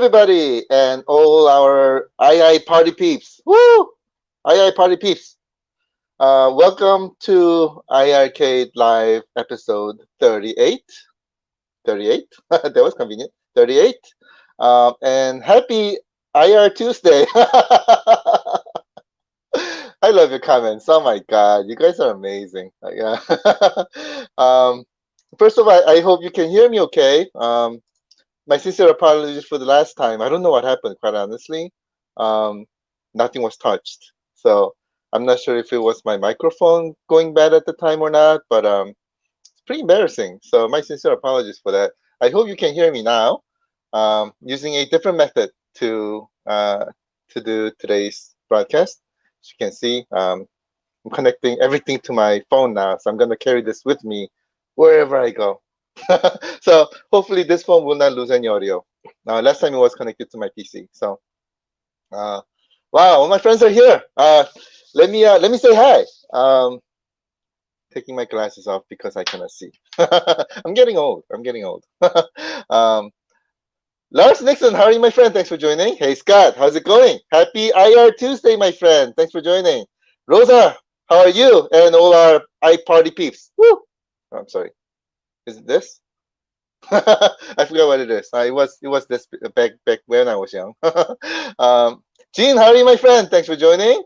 everybody, and all our II party peeps. Woo! II party peeps. Welcome to iiRcade Live episode 38. 38? That was convenient. 38. And happy IR Tuesday. I love your comments. Oh my God, you guys are amazing. Yeah. um, First of all, I hope you can hear me okay. My sincere apologies for the last time. I don't know what happened, quite honestly. Um, Nothing was touched. So I'm not sure if it was my microphone going bad at the time or not, but it's pretty embarrassing. So my sincere apologies for that. I hope you can hear me now, using a different method to do today's broadcast. As you can see, I'm connecting everything to my phone now, so I'm going to carry this with me wherever I go. So hopefully this phone will not lose any audio. Last time it was connected to my PC. So uh, wow, all my friends are here. Let me say hi. Taking my glasses off because I cannot see. I'm getting old. I'm getting old. um, Lars Nixon, how are you, my friend? Thanks for joining. Hey Scott, how's it going? Happy IR Tuesday, my friend. Thanks for joining. Rosa, how are you? And all our party peeps. Woo! Oh, I'm sorry. Is it this? I forgot what it is. It was this back when I was young. Gene, how are you, my friend? Thanks for joining.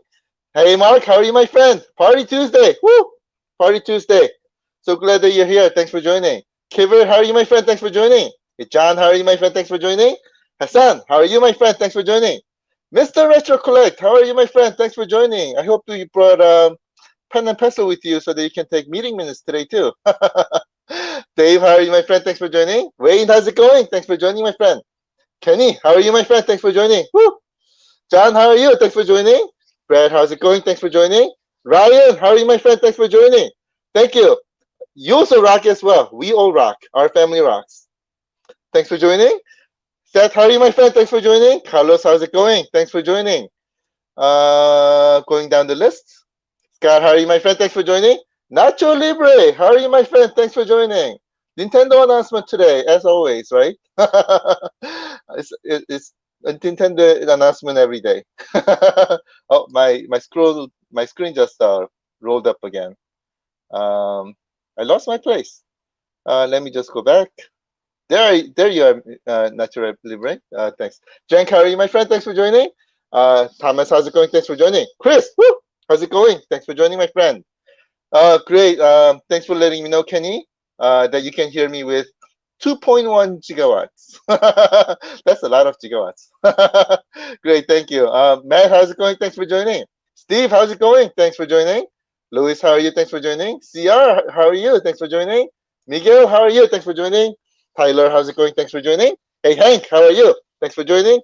Hey Mark, how are you, my friend? Party Tuesday. Woo! Party Tuesday. So glad that you're here. Thanks for joining. Kiver, how are you, my friend? Thanks for joining. Hey John, how are you, my friend? Thanks for joining. Hassan, how are you, my friend? Thanks for joining. Mr. Retro Collect, how are you, my friend? Thanks for joining. I hope you brought pen and pencil with you so that you can take meeting minutes today too. Dave, how are you, my friend? Thanks for joining. Wayne, how's it going? Thanks for joining, my friend. Kenny, how are you, my friend? Thanks for joining. Woo! John, how are you? Thanks for joining. Brad, how's it going? Thanks for joining. Ryan, how are you, my friend? Thanks for joining. Thank you. You also rock as well. We all rock. Our family rocks. Thanks for joining. Seth, how are you, my friend? Thanks for joining. Carlos, how's it going? Thanks for joining. Going down the list. Scott, how are you, my friend? Thanks for joining. Nacho Libre, how are you, my friend? Thanks for joining. Nintendo announcement today, as always, right? It's a Nintendo announcement every day. Oh, my screen just rolled up again. I lost my place. Let me just go back. There you are, Nacho Libre. Thanks. Jen, how are you, my friend? Thanks for joining. Thomas, how's it going? Thanks for joining. Chris, woo! How's it going? Thanks for joining, my friend. Great. Thanks for letting me know, Kenny, that you can hear me with 2.1 gigawatts. That's a lot of gigawatts. Great, thank you. Matt, how's it going? Thanks for joining. Steve, how's it going? Thanks for joining. Louis, how are you? Thanks for joining. CR, how are you? Thanks for joining. Miguel, how are you? Thanks for joining. Tyler, how's it going? Thanks for joining. Hey, Hank, how are you? Thanks for joining.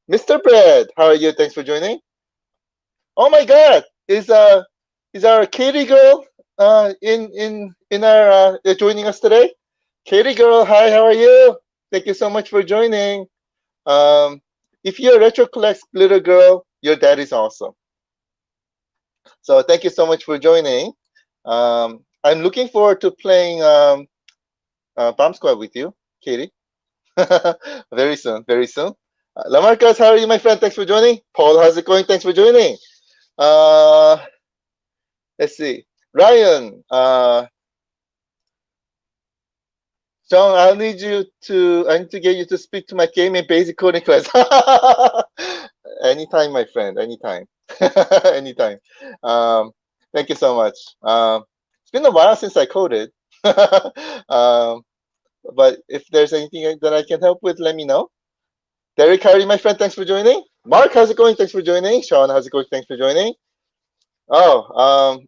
Mr. Brad, how are you? Thanks for joining. Oh my God, is our Katie girl in our joining us today? Katie girl, hi, how are you? Thank you so much for joining. If you're a retro collect little girl, your dad is awesome. So thank you so much for joining. I'm looking forward to playing Bomb Squad with you, Katie. Very soon, very soon. Lamarcus, how are you, my friend? Thanks for joining. Paul, how's it going? Thanks for joining. Let's see. Ryan, John, I need to get you to speak to my gaming basic coding class. Anytime, my friend, anytime. Anytime. Thank you so much. It's been a while since I coded. But if there's anything that I can help with, let me know. Derek, how are you, my friend? Thanks for joining. Mark, how's it going? Thanks for joining. Sean, how's it going? Thanks for joining. Oh,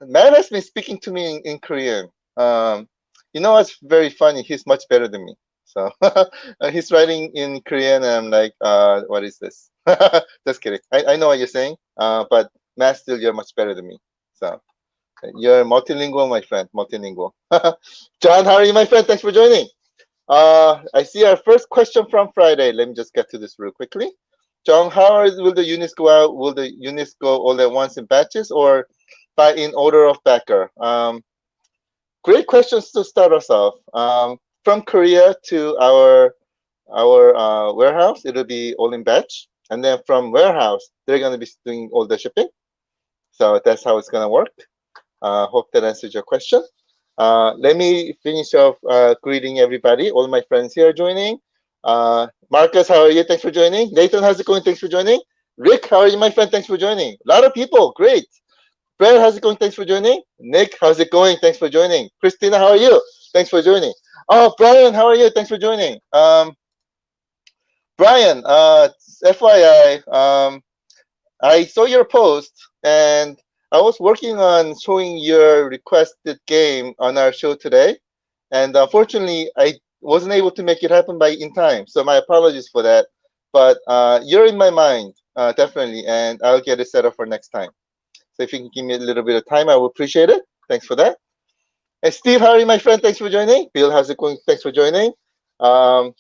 Matt has been speaking to me in Korean. What's very funny? He's much better than me. So he's writing in Korean, and I'm like, what is this? Just kidding. I know what you're saying, but Matt, still, you're much better than me. So you're multilingual, my friend. Multilingual. John, how are you, my friend? Thanks for joining. I see our first question from Friday. Let me just get to this real quickly. John, will the units go out? Will the units go all at once in batches or in order of backer? Great questions to start us off. From Korea to our our warehouse, it'll be all in batch. And then from warehouse, they're going to be doing all the shipping. So that's how it's going to work. Hope that answers your question. Let me finish off greeting everybody, all my friends here joining. Marcus, how are you? Thanks for joining. Nathan, how's it going? Thanks for joining. Rick, how are you, my friend? Thanks for joining. A lot of people. Great. Brad, how's it going? Thanks for joining. Nick, how's it going? Thanks for joining. Christina, how are you? Thanks for joining. Oh, Brian, how are you? Thanks for joining. Brian, FYI, I saw your post and I was working on showing your requested game on our show today. And unfortunately, I wasn't able to make it happen by in time. So my apologies for that. But you're in my mind, definitely. And I'll get it set up for next time. So if you can give me a little bit of time, I will appreciate it. Thanks for that. And Steve, how are you, my friend? Thanks for joining. Bill, how's it going? Thanks for joining. Um,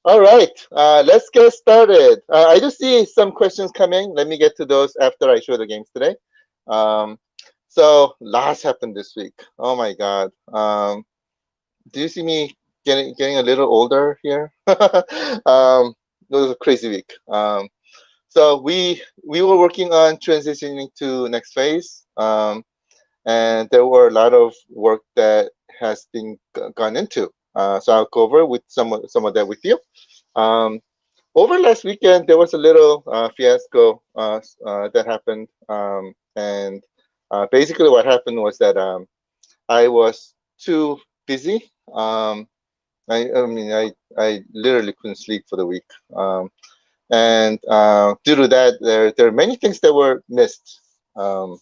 all right, let's get started. I do see some questions coming. Let me get to those after I show the games today. Um, so lots happened this week. Oh my God. Do you see me getting a little older here? It was a crazy week. So we were working on transitioning to next phase, and there were a lot of work that has been gone into. So I'll go over with some of that with you. Um, Over last weekend, there was a little fiasco that happened, and basically what happened was that I was too busy. I mean, I literally couldn't sleep for the week, and due to that, there are many things that were missed. Um,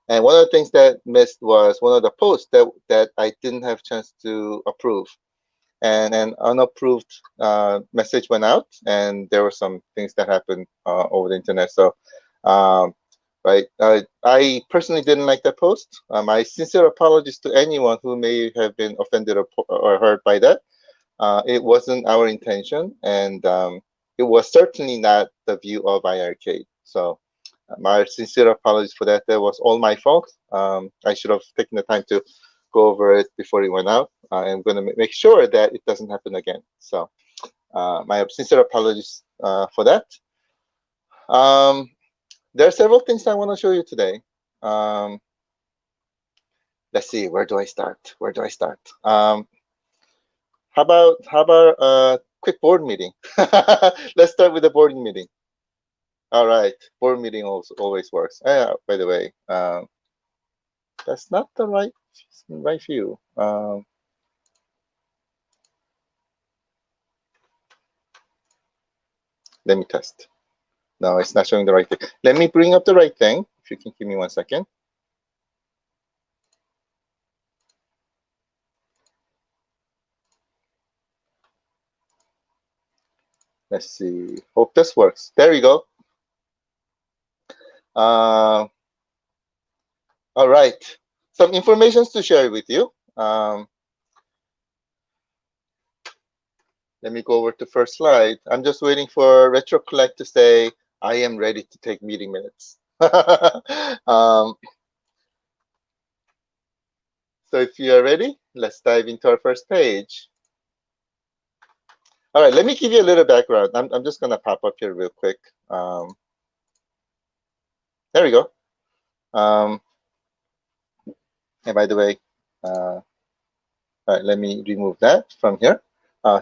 and one of the things that missed was one of the posts that I didn't have chance to approve, and an unapproved message went out, and there were some things that happened over the internet. So, right, I personally didn't like that post. My sincere apologies to anyone who may have been offended or hurt by that. It wasn't our intention, and it was certainly not the view of iiRcade. So, my sincere apologies for that. That was all my fault. I should have taken the time to go over it before it went out. I'm going to make sure that it doesn't happen again. So my sincere apologies for that. Um, there are several things I want to show you today. Um, let's see, where do I start? Where do I start? How about a quick board meeting? Let's start with the board meeting. All right, board meeting also always works. By the way, that's not the right view. Let me test. No, it's not showing the right thing. Let me bring up the right thing. If you can give me 1 second. Let's see. Hope this works. There we go. All right. Some information to share with you. Let me go over to first slide. I'm just waiting for RetroCollect to say, I am ready to take meeting minutes. So if you are ready, let's dive into our first page. All right, let me give you a little background. I'm just going to pop up here real quick. There we go. And by the way, all right, let me remove that from here.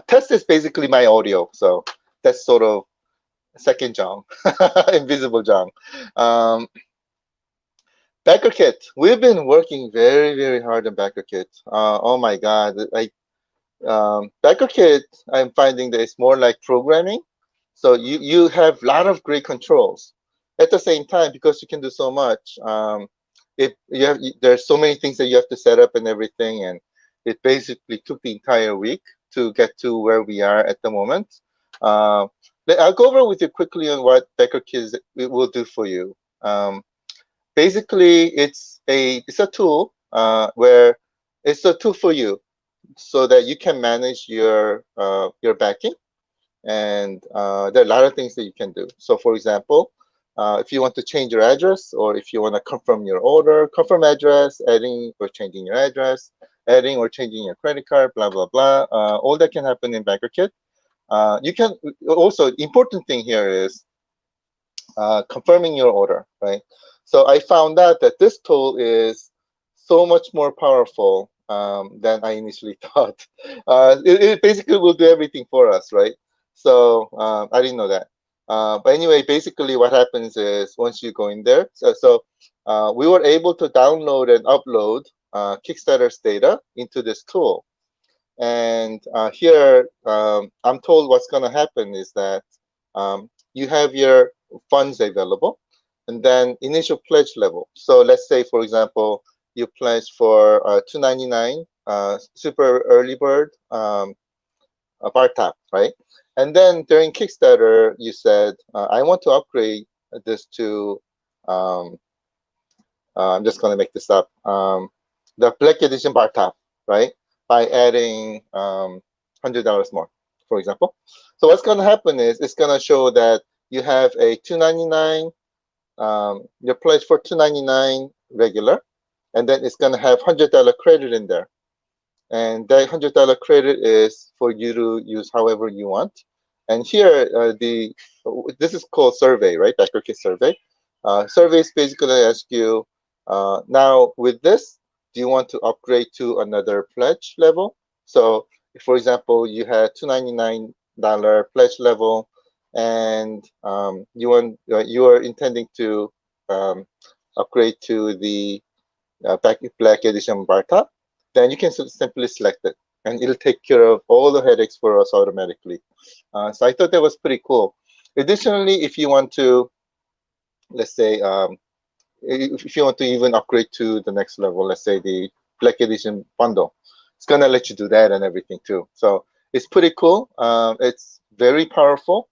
Test is basically my audio, so that's sort of second Jong, invisible Jong. Backer kit. We've been working very, very hard on Backer kit. Oh my God, Backer kit. I'm finding that it's more like programming. So you have a lot of great controls. At the same time, because you can do so much, there's so many things that you have to set up and everything, and it basically took the entire week to get to where we are at the moment. I'll go over with you quickly on what Becker Kids will do for you. Basically, it's a tool where it's a tool for you so that you can manage your backing, and there are a lot of things that you can do. So, for example, if you want to change your address, or if you want to confirm your order, confirm address, adding or changing your address, adding or changing your credit card, blah, blah, blah. All that can happen in BackerKit. You can also, important thing here is confirming your order, right? So I found out that this tool is so much more powerful than I initially thought. It basically will do everything for us, right? So I didn't know that. But anyway, basically what happens is once you go in there, we were able to download and upload Kickstarter's data into this tool. And here, I'm told what's going to happen is that you have your funds available, and then initial pledge level. So let's say, for example, you pledge for 299 super early bird bar top, right? And then during Kickstarter, you said, I want to upgrade this to, um, I'm just going to make this up, the Black Edition bar top, right? By adding $100 more, for example. So what's going to happen is it's going to show that you have a 299, your pledge for 299 regular, and then it's going to have $100 credit in there. And that $100 credit is for you to use however you want. And here, this is called survey, right? iiRcade survey. Surveys basically ask you, now with this, do you want to upgrade to another pledge level? So, for example, you had $299 pledge level, and you are intending to upgrade to the Black Edition bar top, then you can simply select it, and it'll take care of all the headaches for us automatically. So I thought that was pretty cool. Additionally, if you want to, let's say, if you want to even upgrade to the next level, let's say the Black Edition bundle, it's gonna let you do that and everything too. So it's pretty cool. It's very powerful,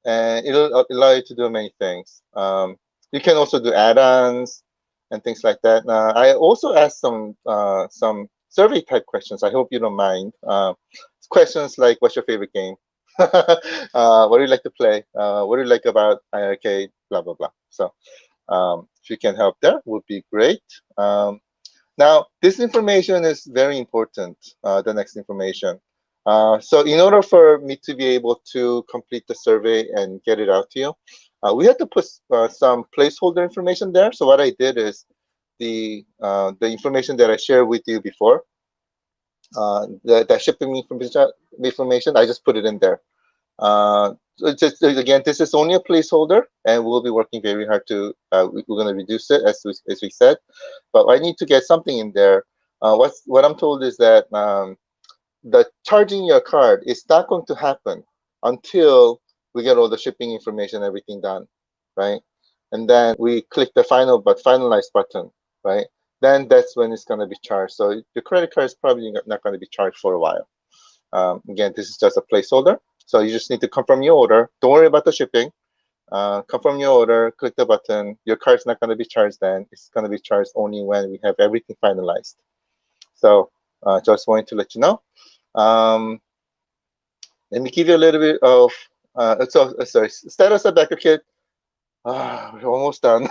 and it'll allow you to do many things. You can also do add-ons and things like that. I also asked some survey type questions. I hope you don't mind. Questions like, "What's your favorite game? What do you like to play? What do you like about iiRcade? Blah blah blah." So if you can help there, would be great. Now, this information is very important, the next information. So in order for me to be able to complete the survey and get it out to you, we had to put some placeholder information there. So what I did is the information that I shared with you before, the shipping information, I just put it in there. So just again, this is only a placeholder, and we'll be working very hard to. We're going to reduce it as we said, but I need to get something in there. What I'm told is that the charging your card is not going to happen until we get all the shipping information, everything done, right? And then we click the finalize button, right? Then that's when it's going to be charged. So your credit card is probably not going to be charged for a while. Again, this is just a placeholder. So you just need to confirm your order. Don't worry about the shipping. Confirm your order, click the button. Your card's not going to be charged then. It's going to be charged only when we have everything finalized. So just wanted to let you know. Let me give you a little bit of, sorry, status of iiRcade. We're almost done.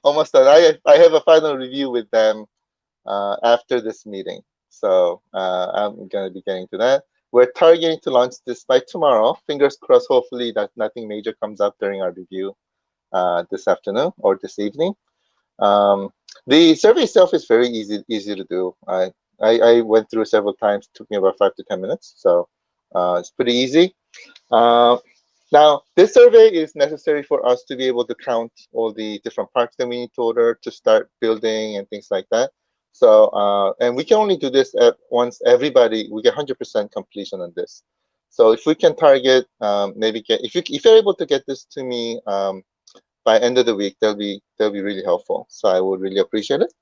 Almost done. I have a final review with them after this meeting. So I'm going to be getting to that. We're targeting to launch this by tomorrow. Fingers crossed, hopefully that nothing major comes up during our review this afternoon or this evening. The survey itself is very easy to do. I went through several times. It took me about 5 to 10 minutes. So it's pretty easy. Now, this survey is necessary for us to be able to count all the different parts that we need to order to start building and things like that. So, and we can only do this once we get 100% completion on this. So if we can target, maybe if you're able to get this to me by end of the week, that'll be really helpful. So I would really appreciate it.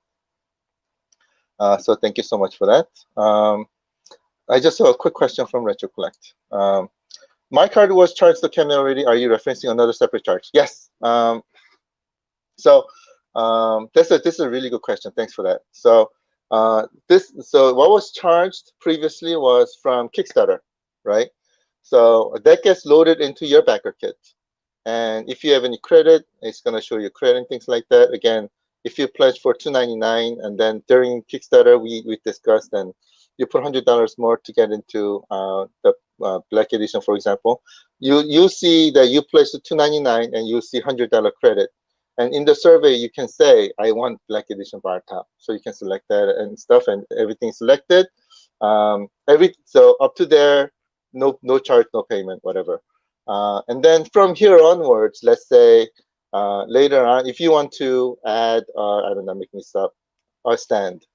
So thank you so much for that. I just saw a quick question from RetroCollect. My card was charged to Kemi already. Are you referencing another separate charge? Yes. So this is a really good question. Thanks for that. So what was charged previously was from Kickstarter, right? So that gets loaded into your backer kit. And if you have any credit, it's going to show you credit and things like that. Again, if you pledge for $299 and then during Kickstarter we discussed, and you put $100 more to get into Black Edition, for example, you see that you placed the 299 and you see $100 credit. And in the survey, you can say, I want Black Edition bar top. So you can select that and stuff, and everything's selected. So up to there, no charge, no payment, whatever. And then from here onwards, let's say later on, if you want to add, I don't know, making this up, a stand,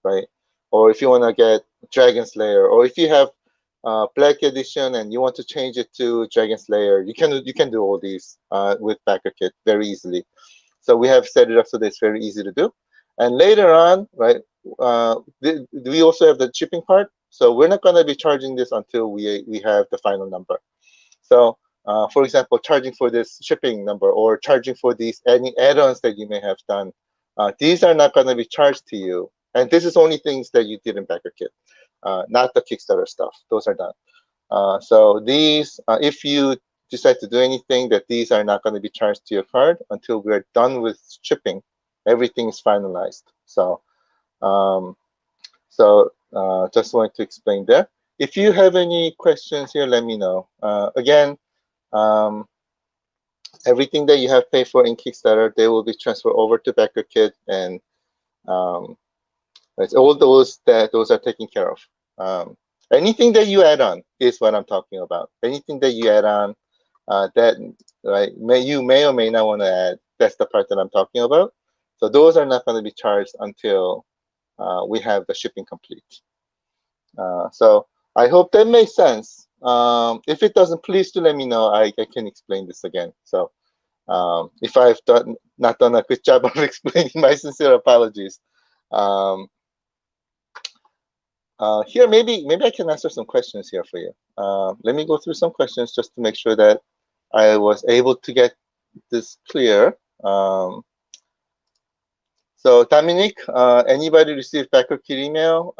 right? Or if you want to get Dragon Slayer, or if you have Black Edition and you want to change it to Dragon Slayer, you can do all these with BackerKit very easily. So we have set it up so that it's very easy to do. And later on, right, we also have the shipping part. So we're not going to be charging this until we have the final number. So for example, charging for this shipping number or charging for these any add-ons that you may have done, these are not going to be charged to you. And this is only things that you did in BackerKit, not the Kickstarter stuff. Those are done. So these, if you decide to do anything, that these are not going to be charged to your card until we're done with shipping. Everything is finalized. So, just wanted to explain there. If you have any questions here, let me know. Again, everything that you have paid for in Kickstarter, they will be transferred over to BackerKit, and it's all those are taken care of. Anything that you add on is what I'm talking about. Anything that you add on that right, you may or may not want to add, that's the part that I'm talking about. So those are not going to be charged until we have the shipping complete. So I hope that makes sense. If it doesn't, please do let me know. I can explain this again. So if I've not done a good job of explaining, my sincere apologies. Here, maybe I can answer some questions here for you. Let me go through some questions just to make sure that I was able to get this clear. So Dominic, anybody received BackerKit email?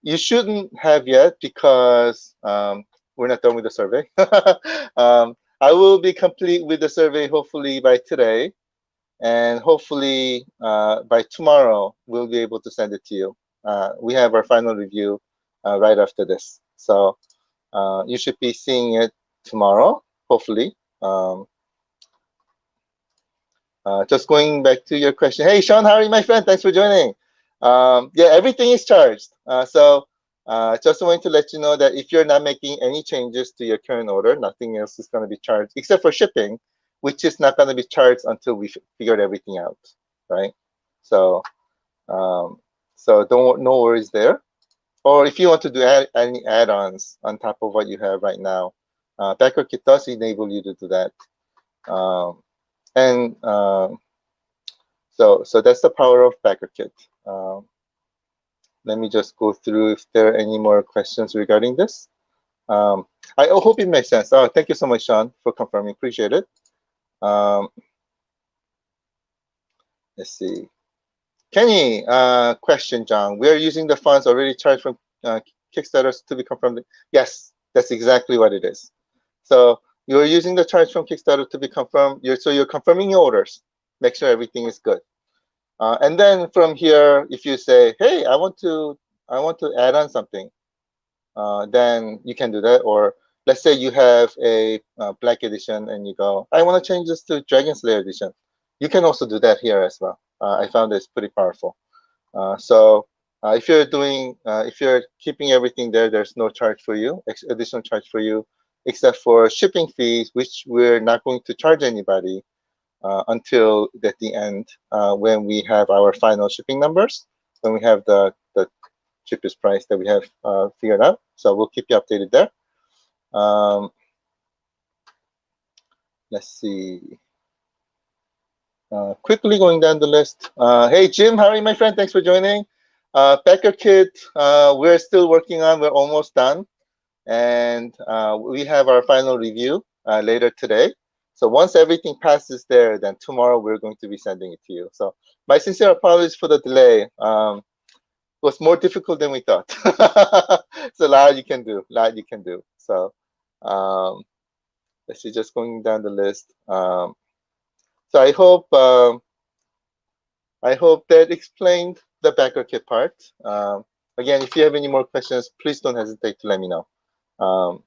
You shouldn't have yet because we're not done with the survey. I will be complete with the survey hopefully by today, and hopefully by tomorrow we'll be able to send it to you. We have our final review right after this, so you should be seeing it tomorrow, hopefully. Just going back to your question. Hey, Sean, how are you, my friend? Thanks for joining. Yeah, everything is charged. Just wanted to let you know that if you're not making any changes to your current order, nothing else is going to be charged except for shipping, which is not going to be charged until we figured everything out, right? So, no worries there. Or if you want to do any add-ons on top of what you have right now, BackerKit does enable you to do that. So that's the power of BackerKit. Let me just go through if there are any more questions regarding this. I hope it makes sense. Oh, thank you so much, Sean, for confirming. Appreciate it. Let's see. Kenny, question, John. We are using the funds already charged from Kickstarter to be confirmed. Yes, that's exactly what it is. So you're using the charge from Kickstarter to be confirmed. So you're confirming your orders. Make sure everything is good. And then from here, if you say, hey, I want to add on something, then you can do that. Or let's say you have a Black Edition and you go, I want to change this to Dragon Slayer Edition. You can also do that here as well. I found this pretty powerful. So if you're keeping everything there, there's no charge for you, additional charge for you, except for shipping fees, which we're not going to charge anybody until at the end when we have our final shipping numbers, when we have the cheapest price that we have figured out. So we'll keep you updated there. Let's see. Quickly going down the list. Hey, Jim, how are you, my friend? Thanks for joining. BackerKit, we're still working on. We're almost done. And we have our final review later today. So once everything passes there, then tomorrow we're going to be sending it to you. So my sincere apologies for the delay. It was more difficult than we thought. So a lot you can do, So let's see, just going down the list. So I hope that explained the BackerKit part. Again, if you have any more questions, please don't hesitate to let me know. Um,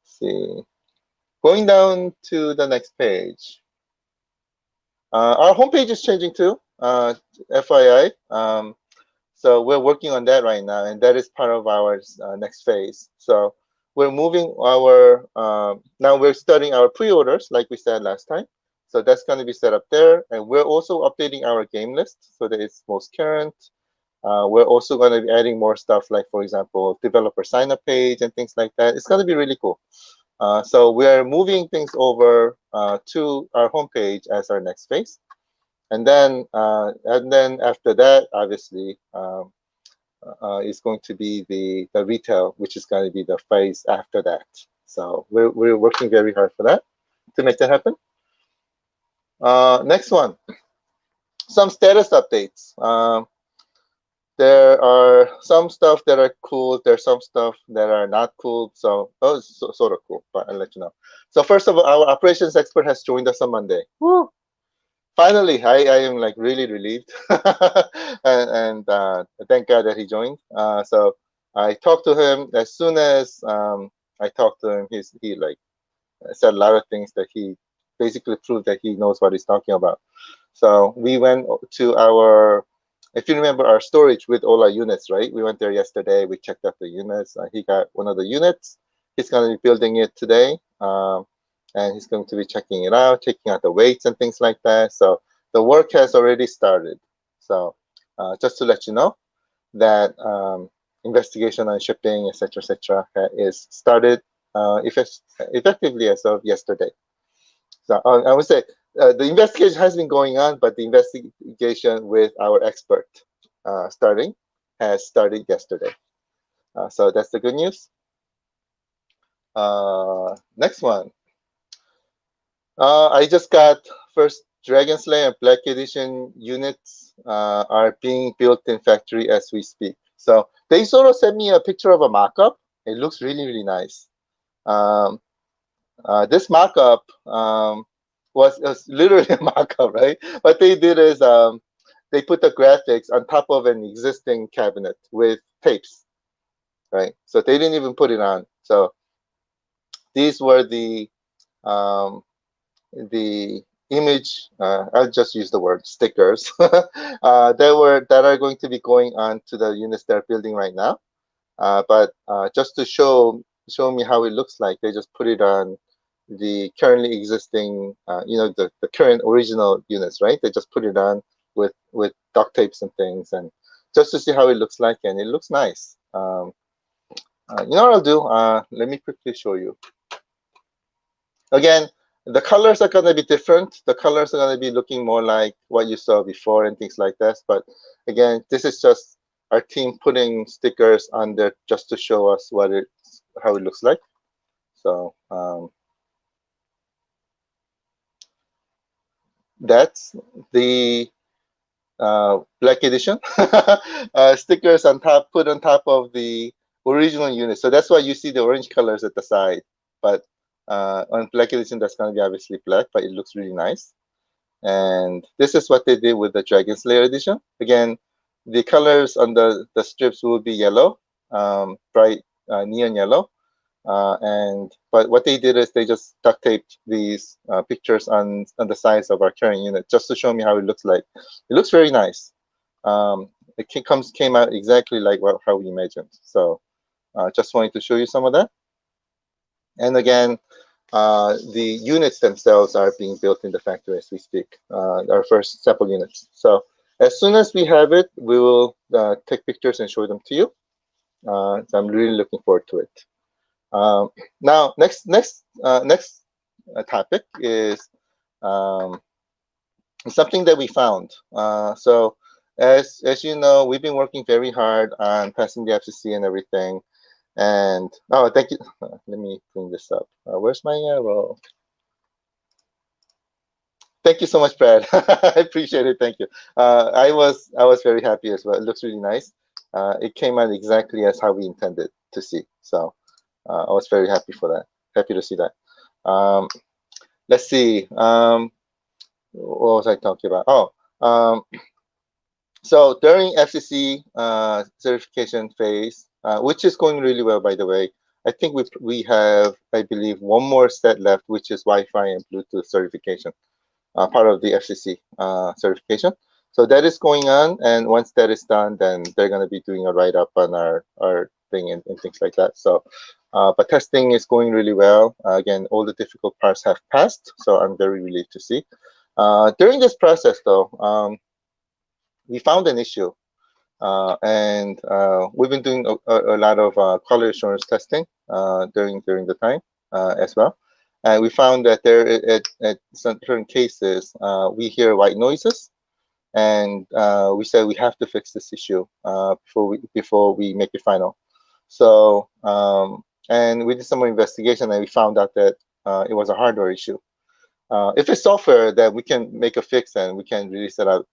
see, going down to the next page. Our homepage is changing too, FYI. So we're working on that right now, and that is part of our next phase. So we're moving our, now we're starting our pre-orders, like we said last time. So that's going to be set up there. And we're also updating our game list so that it's most current. We're also going to be adding more stuff like, for example, developer sign-up page and things like that. It's going to be really cool. So we're moving things over to our homepage as our next phase. And then after that, obviously, is going to be the retail, which is going to be the phase after that. So we're working very hard for that to make that happen. Next one, some status updates. There are some stuff that are cool. There's some stuff that are not cool. So, sort of cool, but I'll let you know. So first of all, our operations expert has joined us on Monday. Woo! Finally, I am like really relieved, and thank God that he joined. So I talked to him as soon as I talked to him. He like said a lot of things that he basically proved that he knows what he's talking about. So we went to our, if you remember, our storage with all our units, right? We went there yesterday. We checked out the units. He got one of the units. He's going to be building it today. And he's going to be checking it out, checking out the weights and things like that. So the work has already started. So just to let you know that investigation on shipping, etc., is started effectively as of yesterday. So I would say the investigation has been going on, but the investigation with our expert has started yesterday. So that's the good news. Next one. I just got first Dragon Slayer and Black Edition units are being built in factory as we speak. So they sort of sent me a picture of a mock-up. It looks really, really nice. This mock-up was literally a mock-up, right? What they did is they put the graphics on top of an existing cabinet with tapes, right? So they didn't even put it on. So these were the image, I'll just use the word stickers that are going to be going on to the units they're building right now. But just to show me how it looks like, they just put it on the currently existing, the current original units, right? They just put it on with duct tapes and things, and just to see how it looks like, and it looks nice. You know what I'll do? Let me quickly show you. Again, the colors are going to be different. The colors are going to be looking more like what you saw before and things like that. But again, this is just our team putting stickers on there just to show us how it looks like. So that's the Black Edition stickers put on top of the original unit. So that's why you see the orange colors at the side. But on Black Edition, that's going to be obviously black, but it looks really nice. And this is what they did with the Dragon Slayer edition. Again, the colors on the strips will be yellow, bright neon yellow. But what they did is they just duct taped these pictures on the sides of our current unit just to show me how it looks like. It looks very nice. It came out exactly like how we imagined. So just wanted to show you some of that. And again, the units themselves are being built in the factory as we speak, our first sample units. So as soon as we have it, we will take pictures and show them to you. So I'm really looking forward to it. Now, next topic is something that we found. So as you know, we've been working very hard on passing the FCC and everything. And oh, thank you. Let me bring this up. Where's my arrow? Thank you so much, Brad. I appreciate it. Thank you. I was very happy as well. It looks really nice. It came out exactly as how we intended to see. So I was very happy for that. Happy to see that. Let's see. What was I talking about? Oh, so during FCC certification phase, which is going really well, by the way, I think we have, I believe, one more step left, which is Wi-Fi and Bluetooth certification, part of the FCC certification. So that is going on, and once that is done, then they're going to be doing a write-up on our thing and things like that. So, but testing is going really well. Again, all the difficult parts have passed, so I'm very relieved to see. During this process, though, we found an issue, and we've been doing a lot of quality assurance testing during the time as well. And we found that there at certain cases we hear white noises, and we said we have to fix this issue before we make it final. So and we did some more investigation, and we found out that it was a hardware issue. If it's software, then we can make a fix and we can release it out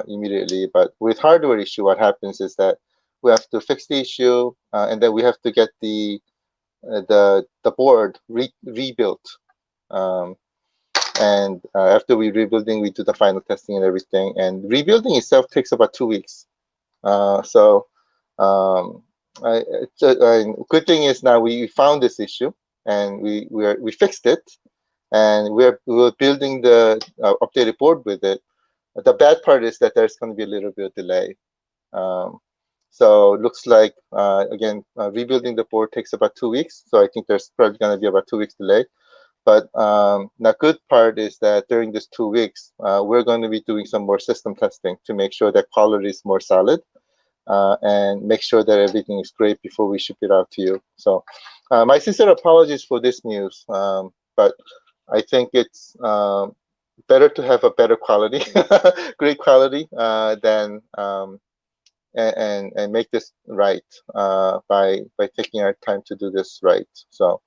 immediately. But with hardware issue, what happens is that we have to fix the issue, and then we have to get the board rebuilt. Um, and after we rebuilding, we do the final testing and everything. And rebuilding itself takes about 2 weeks. So good thing is now we found this issue, and we fixed it, and we're building the updated board with it. The bad part is that there's going to be a little bit of delay. Um, so it looks like again rebuilding the board takes about 2 weeks. So I think there's probably going to be about 2 weeks delay. But the good part is that during this 2 weeks, we're going to be doing some more system testing to make sure that quality is more solid, and make sure that everything is great before we ship it out to you. So my sincere apologies for this news, but I think it's better to have a better quality, great quality, than and make this right by taking our time to do this right. So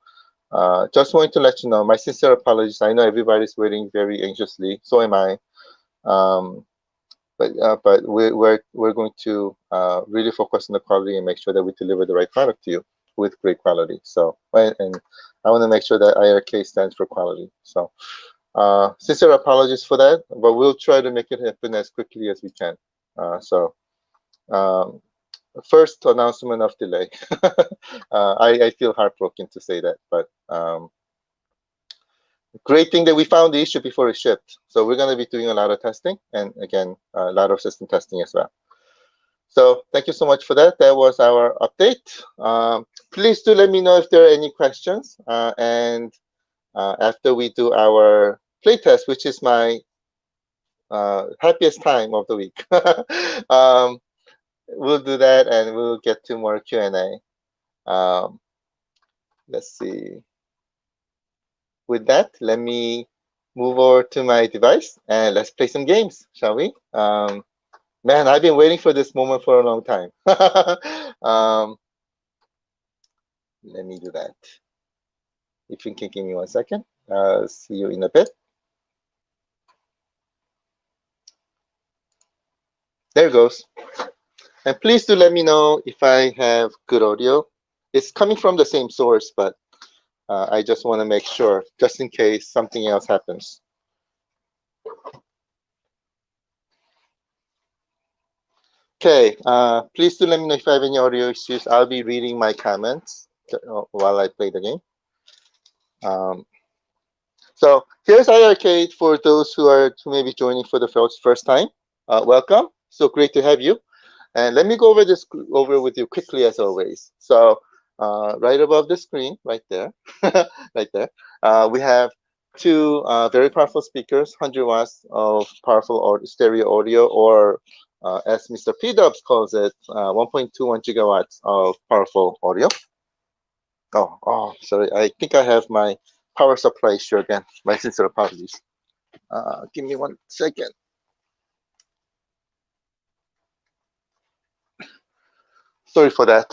just wanted to let you know my sincere apologies. I know everybody's waiting very anxiously. So am I. Um, but we're going to really focus on the quality and make sure that we deliver the right product to you with great quality. So and I want to make sure that iiRcade stands for quality. So sincere apologies for that, but we'll try to make it happen as quickly as we can. So um, first announcement of delay. I feel heartbroken to say that, but great thing that we found the issue before it shipped. So we're going to be doing a lot of testing, and again, a lot of system testing as well. So thank you so much for that. That was our update. Please do let me know if there are any questions. And after we do our playtest, which is my happiest time of the week, we'll do that, and we'll get to more Q&A. Let's see. With that, let me move over to my device and let's play some games, shall we? Man, I've been waiting for this moment for a long time. Let me do that. If you can give me 1 second, see you in a bit. There it goes. And please do let me know if I have good audio. It's coming from the same source, but I just want to make sure, just in case something else happens. Okay, please do let me know if I have any audio issues. I'll be reading my comments while I play the game. So here's iiRcade for those who may be joining for the first time. Welcome. So great to have you. And let me go over this with you quickly as always. So right above the screen, right there, right there, we have two very powerful speakers, 100 watts of powerful stereo audio, or as Mr. P-Dubs calls it, 1.21 gigawatts of powerful audio. Oh, sorry. I think I have my power supply issue again. My sincere apologies. Give me 1 second. Sorry for that.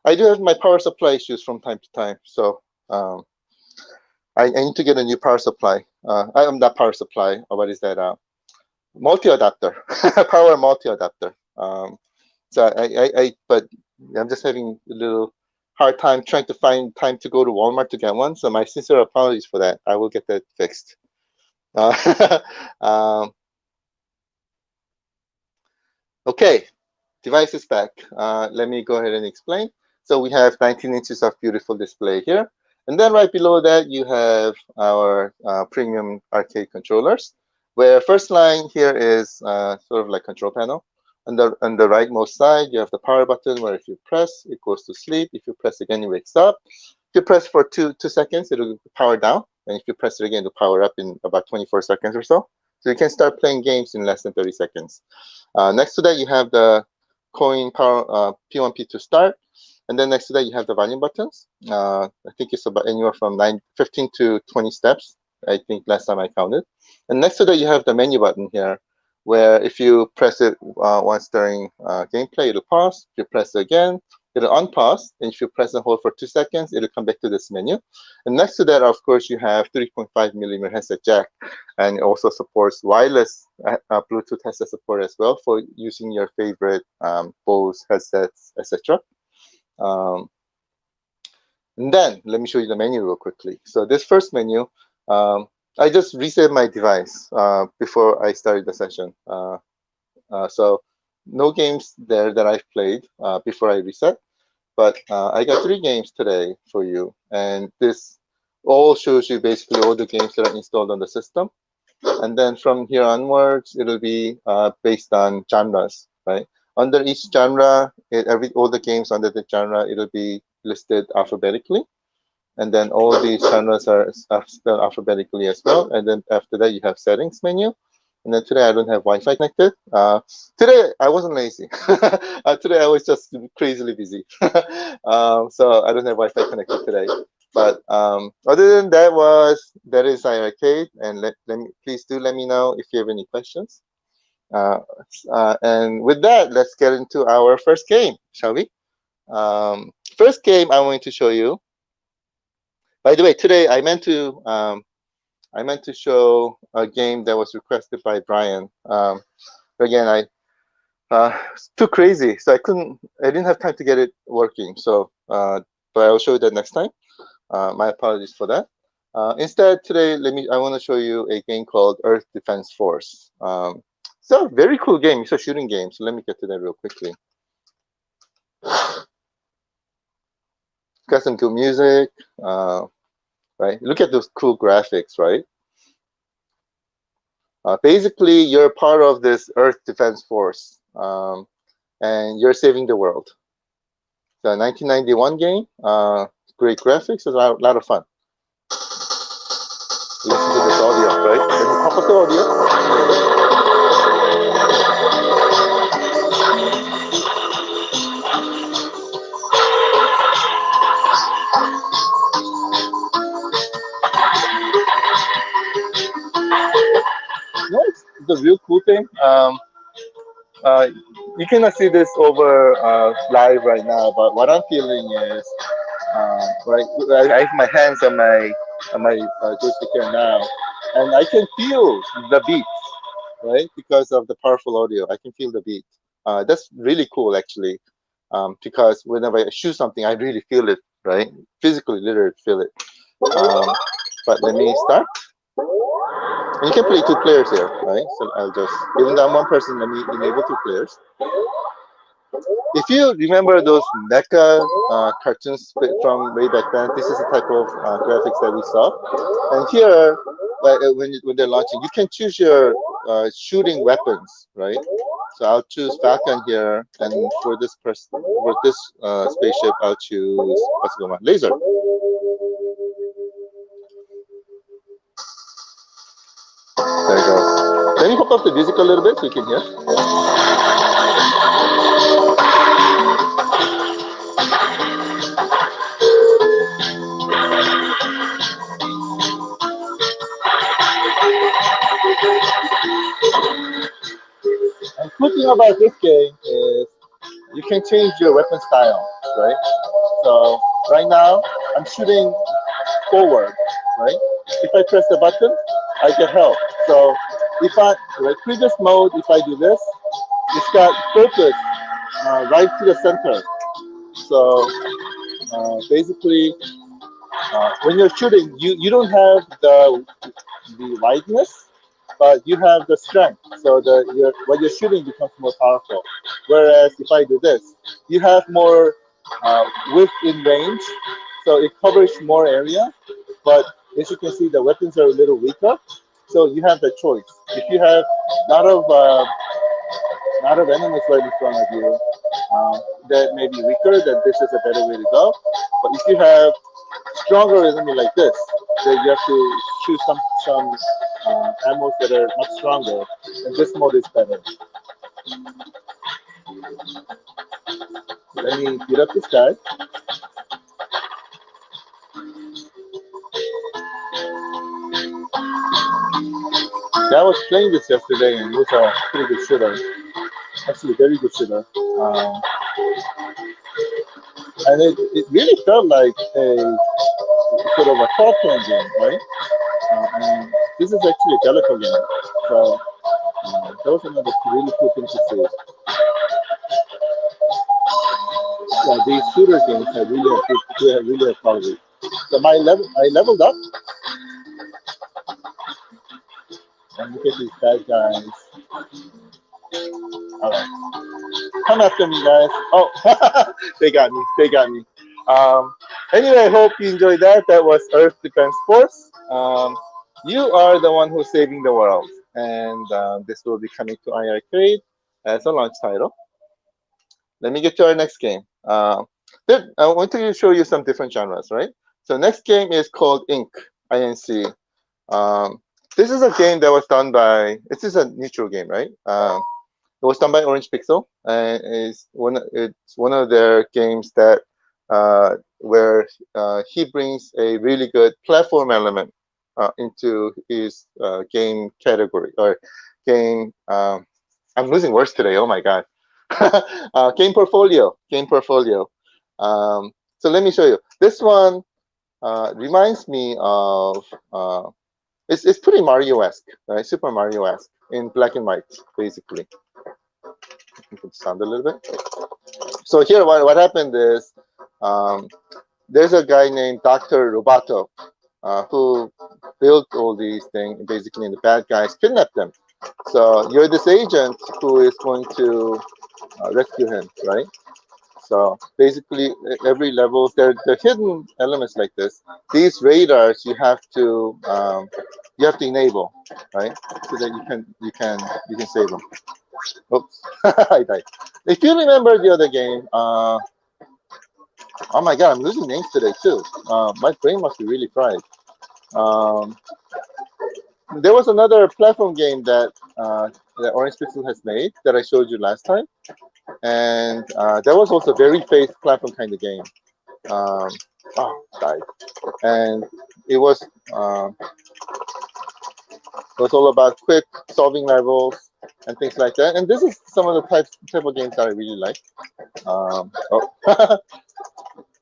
I do have my power supply issues from time to time, so I need to get a new power supply. I'm not power supply. What is that? Multi adapter, power multi adapter. So but I'm just having a little hard time trying to find time to go to Walmart to get one. So my sincere apologies for that. I will get that fixed. Okay, device is back. Let me go ahead and explain. So we have 19 inches of beautiful display here. And then right below that, you have our premium arcade controllers, where first line here is sort of like control panel. On the rightmost side, you have the power button where if you press, it goes to sleep. If you press again, it wakes up. If you press for two seconds, it'll power down. And if you press it again, it'll power up in about 24 seconds or so. So you can start playing games in less than 30 seconds. Next to that, you have the coin power P1, P2 start. And then next to that, you have the volume buttons. I think it's about anywhere from 15 to 20 steps, I think last time I counted. And next to that, you have the menu button here, where if you press it once during gameplay, it'll pause. If you press it again, it'll unpause. And if you press and hold for 2 seconds, it'll come back to this menu. And next to that, of course, you have 3.5 millimeter headset jack, and it also supports wireless Bluetooth headset support as well for using your favorite Bose headsets, etc. And then let me show you the menu real quickly. So this first menu, I just reset my device before I started the session. So no games there that I've played before I reset, but I got 3 games today for you. And this all shows you basically all the games that are installed on the system. And then from here onwards, it'll be based on genres, right? Under each genre, all the games under the genre, it'll be listed alphabetically. And then all these genres are spelled alphabetically as well. And then after that, you have settings menu. And then today I don't have Wi-Fi connected. Today I wasn't lazy. Today I was just crazily busy. So I don't have Wi-Fi connected today. But other than that is iiRcade. And please do let me know if you have any questions. And with that, let's get into our first game, shall we? First game I'm going to show you. By the way, today I meant to show a game that was requested by Brian. Again, it's too crazy, so I didn't have time to get it working. So, but I'll show you that next time. My apologies for that. Instead, today, I want to show you a game called Earth Defense Force. It's a very cool game. It's a shooting game. So let me get to that real quickly. Got some cool music. Right? Look at those cool graphics, right? Basically, you're part of this Earth Defense Force, and you're saving the world. It's a 1991 game. Great graphics. It's a lot of fun. Listen to this audio, right? Let me pop up the audio. No, it's a real cool thing. You cannot see this over live right now, but what I'm feeling is, right, I have my hands on my joystick here now, and I can feel the beat, right, because of the powerful audio. I can feel the beat. That's really cool, actually, because whenever I shoot something, I really feel it, right, physically, literally feel it. But let me start. And you can play 2 players here, right? So I'll just, even though I'm 1 person, let me enable 2 players. If you remember those mecha cartoons from way back then, this is the type of graphics that we saw. And here, when they're launching, you can choose your shooting weapons, right? So I'll choose Falcon here, and for this spaceship, I'll choose what's going on, laser. There you go. Let me pop up the music a little bit so you can hear. And cool thing about this game is you can change your weapon style, right? So right now I'm shooting forward, right? If I press the button, I get help. So if like previous mode, if I do this, it's got focus right to the center. So basically, when you're shooting, you don't have the wideness, but you have the strength. So what you're shooting becomes more powerful. Whereas if I do this, you have more within range, so it covers more area. But as you can see, the weapons are a little weaker. So you have the choice. If you have a lot of enemies right in front of you, that may be weaker, then this is a better way to go. But if you have stronger enemy like this, then you have to choose some ammos that are much stronger, and this mode is better. Let me beat up this guy. Yeah, I was playing this yesterday, and it was a pretty good shooter. Actually, very good shooter. And it really felt like a sort of a top-end game, right? And this is actually a Calico game. So that was another really cool thing to see. Yeah, these shooter games are really a good, they are really a quality. So I leveled up, and look at these bad guys. All right, come after me, guys. Oh, they got me. They got me. Anyway, I hope you enjoyed that. That was Earth Defense Force. You are the one who's saving the world, and this will be coming to iiRcade as a launch title. Let me get to our next game. I want to show you some different genres, right? So next game is called Inc. INC. This is a game that was done by. This is a neutral game, right? It was done by Orange Pixel, and it's one of their games that where he brings a really good platform element into his game category or game. I'm losing words today. Oh my god. Game portfolio. Game portfolio. So let me show you. This one reminds me of. It's pretty Mario-esque, right? Super Mario-esque in black and white, basically. Put the sound a little bit. So here, what happened is um, there's a guy named Dr. Roboto who built all these things, basically, and the bad guys kidnapped them. So you're this agent who is going to rescue him, right? So basically, every level there are hidden elements like this. These radars you have to enable, right? So that you can save them. Oops, I died. If you remember the other game, oh my god, I'm losing names today too. My brain must be really fried. Um, there was another platform game that Orange Pixel has made that I showed you last time, and that was also a very fast platform kind of game. Um, oh, died. And it was all about quick solving levels and things like that. And this is some of the type of games that I really like. Oh,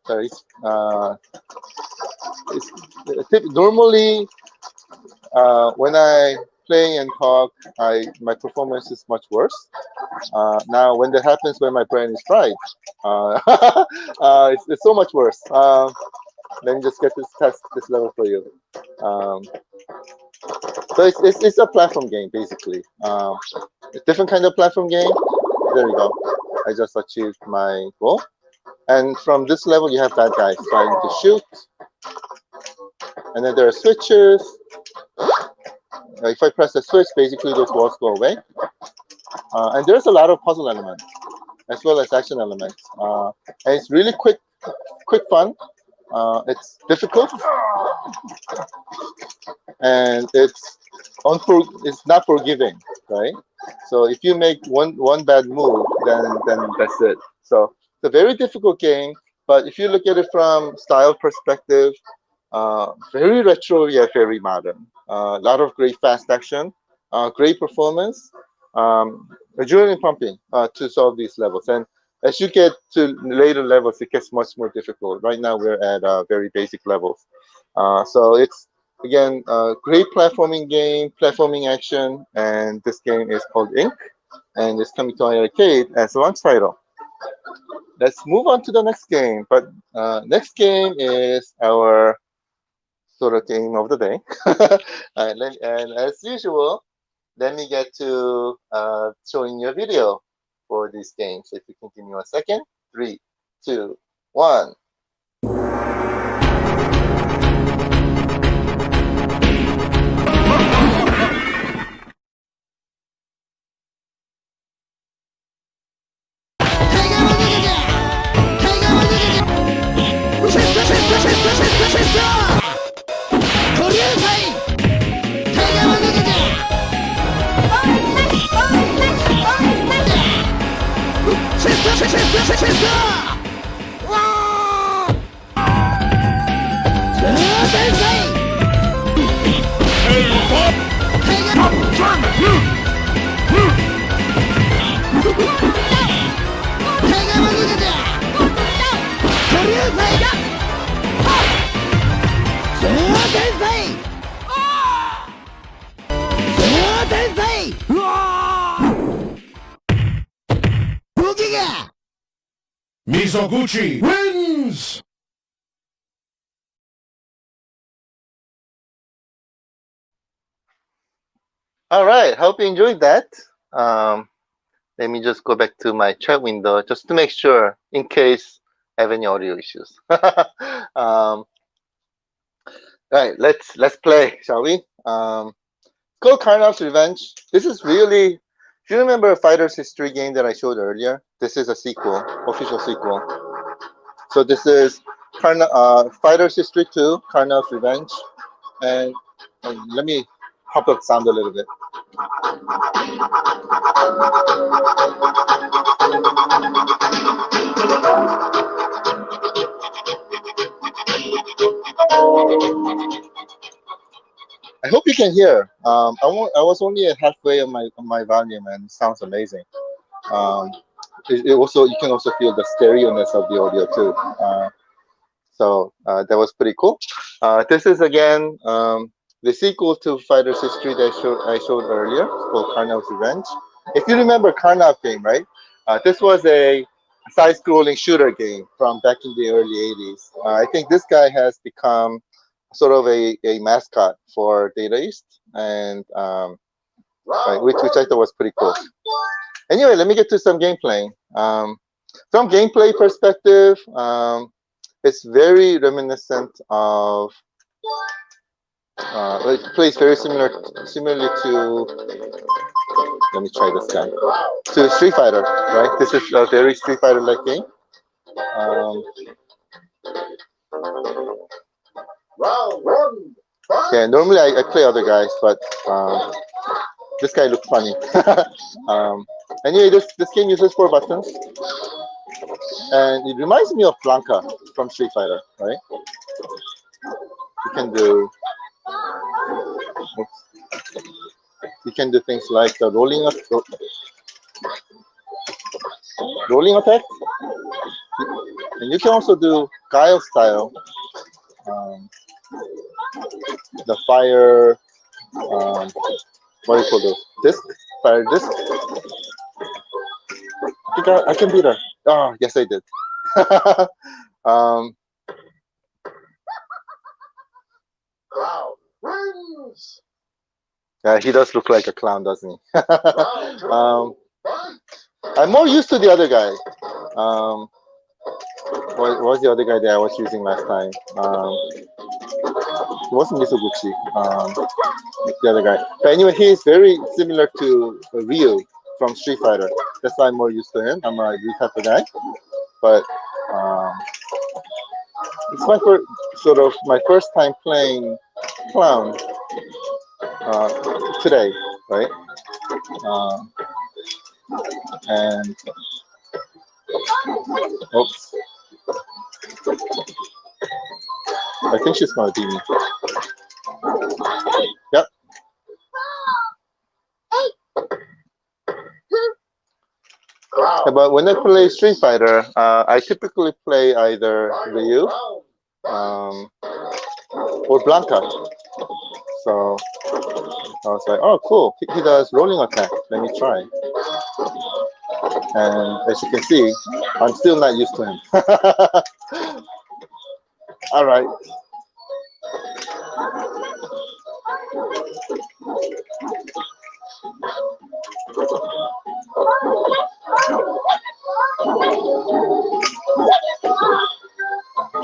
sorry. Normally, when I play and talk, my performance is much worse. Now, when that happens, when my brain is fried, it's so much worse. Let me just get this test this level for you. Um, so it's a platform game basically. A different kind of platform game. There we go. I just achieved my goal. And from this level, you have bad guys trying to shoot. And then there are switches. If I press the switch, basically those walls go away. And there's a lot of puzzle elements as well as action elements. And it's really quick fun. It's difficult, and it's not forgiving, right? So if you make one bad move, then that's it. So it's a very difficult game. But if you look at it from style perspective, very retro yet very modern. A lot of great fast action, great performance, adrenaline pumping to solve these levels. And as you get to later levels, it gets much more difficult. Right now, we're at very basic levels. So it's, again, a great platforming game, platforming action, and this game is called Inc. And it's coming to iiRcade as a launch title. Let's move on to the next game. But next game is our sort of game of the day. And as usual, let me get to showing you a video for these games. If you can give me 1 second. 3, 2, 1. Mizoguchi wins! All right. Hope you enjoyed that. Um, Let me just go back to my chat window just to make sure in case I have any audio issues. Right, let's play, shall we? Go Karnav's Revenge. This is really. Do you remember a Fighter's History game that I showed earlier? This is a sequel, official sequel. So this is Fighter's History 2, Karnav's Revenge, and let me pop up sound a little bit. I hope you can hear. I was only at halfway on my volume, and it sounds amazing. Um, it also you can also feel the stereo-ness of the audio too. So that was pretty cool. This is again the sequel to Fighter's History that I showed earlier, called Karnav's Revenge. If you remember Karnav game, right? This was a side-scrolling shooter game from back in the early 80s. I think this guy has become sort of a mascot for Data East, and right, which I thought was pretty cool. Anyway, let me get to some gameplay. From gameplay perspective, it's very reminiscent of. It plays very similarly to. Let me try this guy. To Street Fighter, right? This is a very Street Fighter-like game. Yeah, normally I play other guys, but this guy looked funny. Anyway, this game uses 4 buttons, and it reminds me of Blanca from Street Fighter, right? You can do things like the rolling attack, and you can also do Guile style, the fire. What do you call those? Disc? Fire disc? I can beat her. Oh, yes, I did. He does look like a clown, doesn't he? I'm more used to the other guy. What was the other guy that I was using last time? It wasn't Mizoguchi. The other guy. But anyway, he is very similar to Ryu from Street Fighter. That's why I'm more used to him. I'm a Ryu type of guy. But it's my first time playing clown today, right? And oops, I think she's gonna beat me. Yep. But when I play Street Fighter, I typically play either Ryu or Blanca. So I was like, oh, cool. He does rolling attack. Let me try. And as you can see, I'm still not used to him. All right.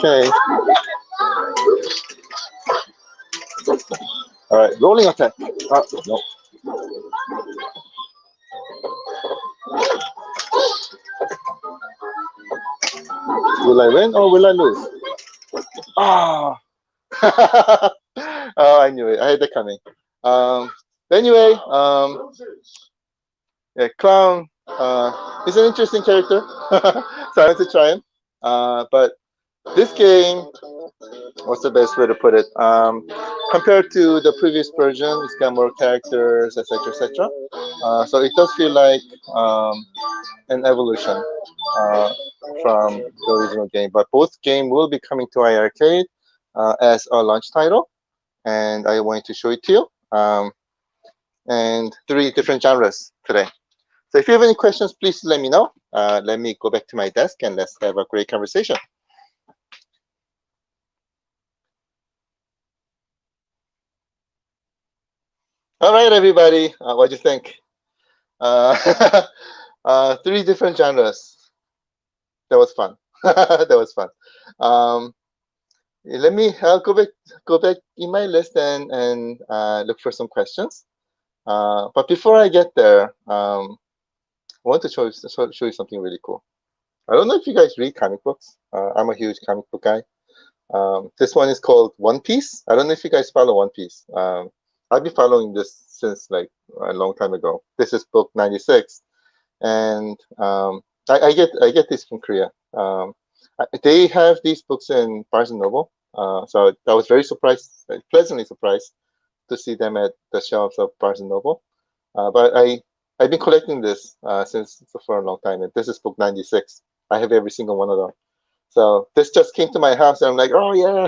Okay. All right. Rolling attack. No. Will I win or will I lose? Ah. Oh, I knew it. I had that coming. Um. Anyway, yeah, clown. He's an interesting character, so I had to try him. But this game, what's the best way to put it? Compared to the previous version, it's got more characters, etc., etc. So it does feel like an evolution uh, from the original game. But both game will be coming to iiRcade as a launch title, and I wanted to show it to you. And three different genres today. So if you have any questions, please let me know. Let me go back to my desk and let's have a great conversation. All right, everybody. What do you think? Uh, three different genres. That was fun. That was fun. Um, Let me go back in my list and look for some questions. But before I get there, I want to show you something really cool. I don't know if you guys read comic books. I'm a huge comic book guy. This one is called One Piece. I don't know if you guys follow One Piece. I've been following this since like a long time ago. This is book 96, and I get this from Korea. They have these books in Barnes and Noble, so I was very surprised, pleasantly surprised to see them at the shelves of Barnes and Noble. But I've been collecting this since for a long time, and this is book 96. I have every single one of them. So this just came to my house, and I'm like, oh yeah.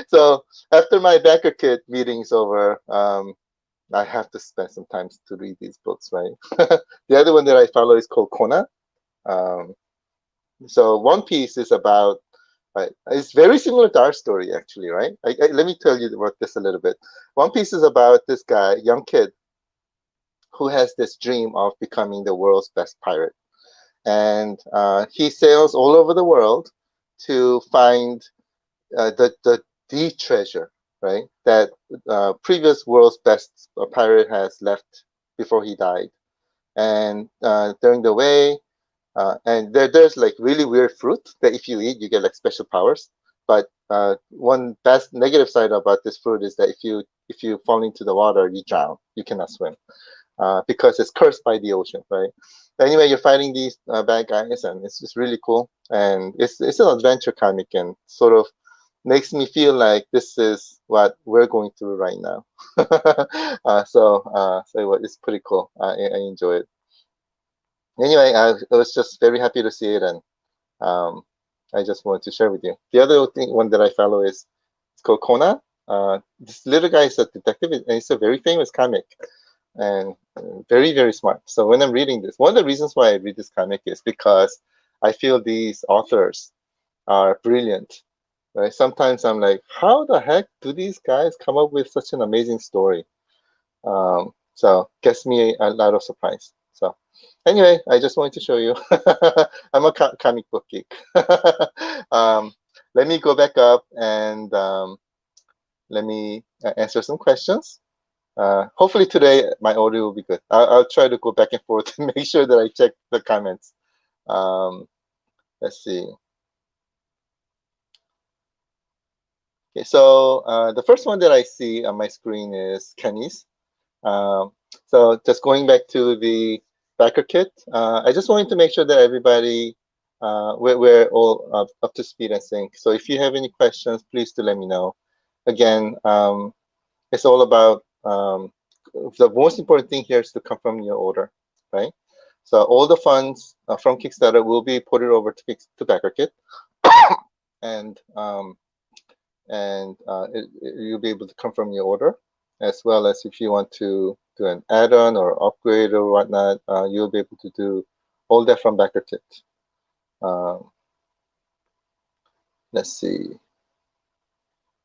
So after my backer kit meeting is over, I have to spend some time to read these books, right? The other one that I follow is called Kona. Um, so One Piece is about, right, it's very similar to our story actually, right? Let me tell you about this a little bit. One Piece is about this guy, young kid, who has this dream of becoming the world's best pirate, and he sails all over the world to find the treasure, right? That previous world's best pirate has left before he died. And during the way, and there's like really weird fruit that if you eat, you get like special powers. But one best negative side about this fruit is that if you fall into the water, you drown. You cannot swim because it's cursed by the ocean, right? Anyway, you're fighting these bad guys, and it's just really cool. And it's an adventure comic, and sort of makes me feel like this is what we're going through right now. So it's pretty cool. I enjoy it. Anyway, I was just very happy to see it, and um, I just wanted to share with you. The other one that I follow is it's called Kona. This little guy is a detective, and it's a very famous comic and very, very smart. So when I'm reading this, one of the reasons why I read this comic is because I feel these authors are brilliant. Right? Sometimes I'm like, how the heck do these guys come up with such an amazing story? So gets me a lot of surprise. So anyway, I just wanted to show you. I'm a comic book geek. um, let me go back up and let me answer some questions. Hopefully today my audio will be good. I'll try to go back and forth to make sure that I check the comments. Let's see. Okay, so the first one that I see on my screen is Kenny's. Um, so just going back to the backer kit, I just wanted to make sure that everybody, we're all up to speed and sync. So if you have any questions, please do let me know. Again, it's all about, the most important thing here is to confirm your order, right? So all the funds from Kickstarter will be ported over to backer kit, and you'll be able to confirm your order, as well as if you want to do an add-on or upgrade or whatnot, you'll be able to do all that from backer kit. Let's see.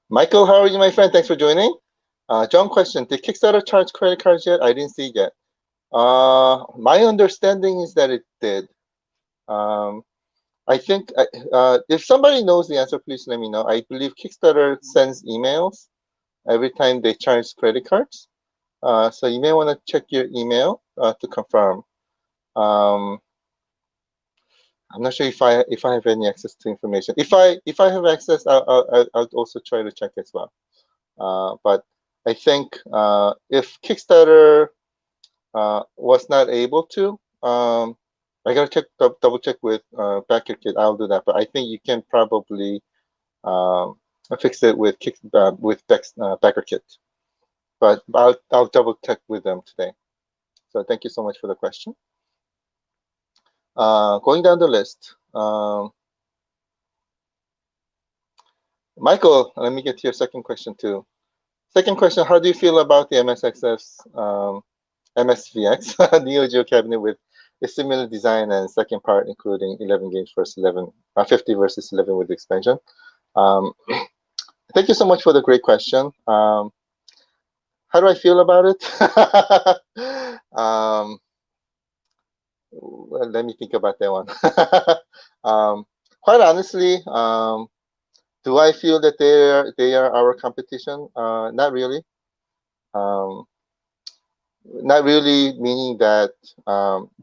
Michael, how are you, my friend? Thanks for joining. John, question: did Kickstarter charge credit cards yet? I didn't see it yet. My understanding is that it did. I think if somebody knows the answer, please let me know. I believe Kickstarter sends emails every time they charge credit cards. So you may want to check your email to confirm. Um, I'm not sure if I have any access to information. If I have access, I'll also try to check as well. But I think if Kickstarter was not able to, I gotta double check with BackerKit. I'll do that. But I think you can probably um, fix it with BackerKit. But I'll double check with them today. So thank you so much for the question. Going down the list, Michael, let me get to your second question too. Second question, how do you feel about the MSX's MSVX Neo Geo cabinet with a similar design and second part including 11 games versus 11, 50 versus 11 with the expansion? Um, thank you so much for the great question. How do I feel about it? Well, let me think about that one. Quite honestly, do I feel that they are our competition? Not really. Um, Not really, meaning that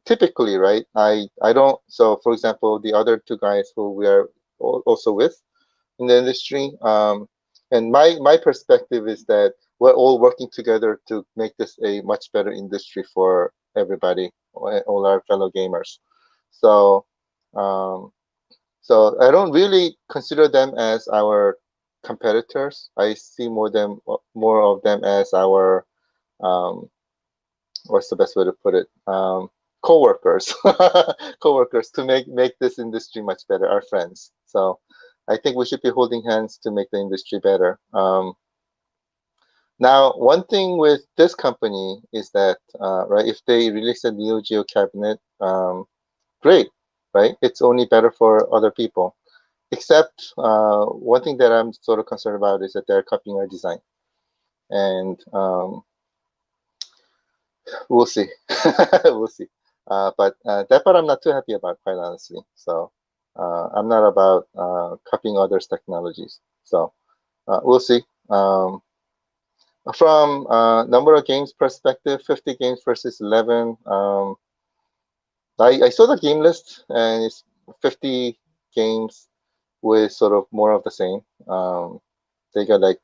typically, right? I don't. So, for example, the other two guys who we are also with in the industry, and my perspective is that we're all working together to make this a much better industry for everybody, all our fellow gamers. So, um, so I don't really consider them as our competitors. I see more of them as our um, what's the best way to put it? Co-workers, co-workers to make this industry much better. Our friends. So I think we should be holding hands to make the industry better. Now, one thing with this company is that right, if they release a Neo Geo cabinet, great, right? It's only better for other people. Except one thing that I'm sort of concerned about is that they're copying our design, and we'll see. We'll see. But that part I'm not too happy about, quite honestly. So I'm not about copying others' technologies. So we'll see. From number of games perspective, 50 games versus 11. I saw the game list, and it's 50 games with sort of more of the same. They got like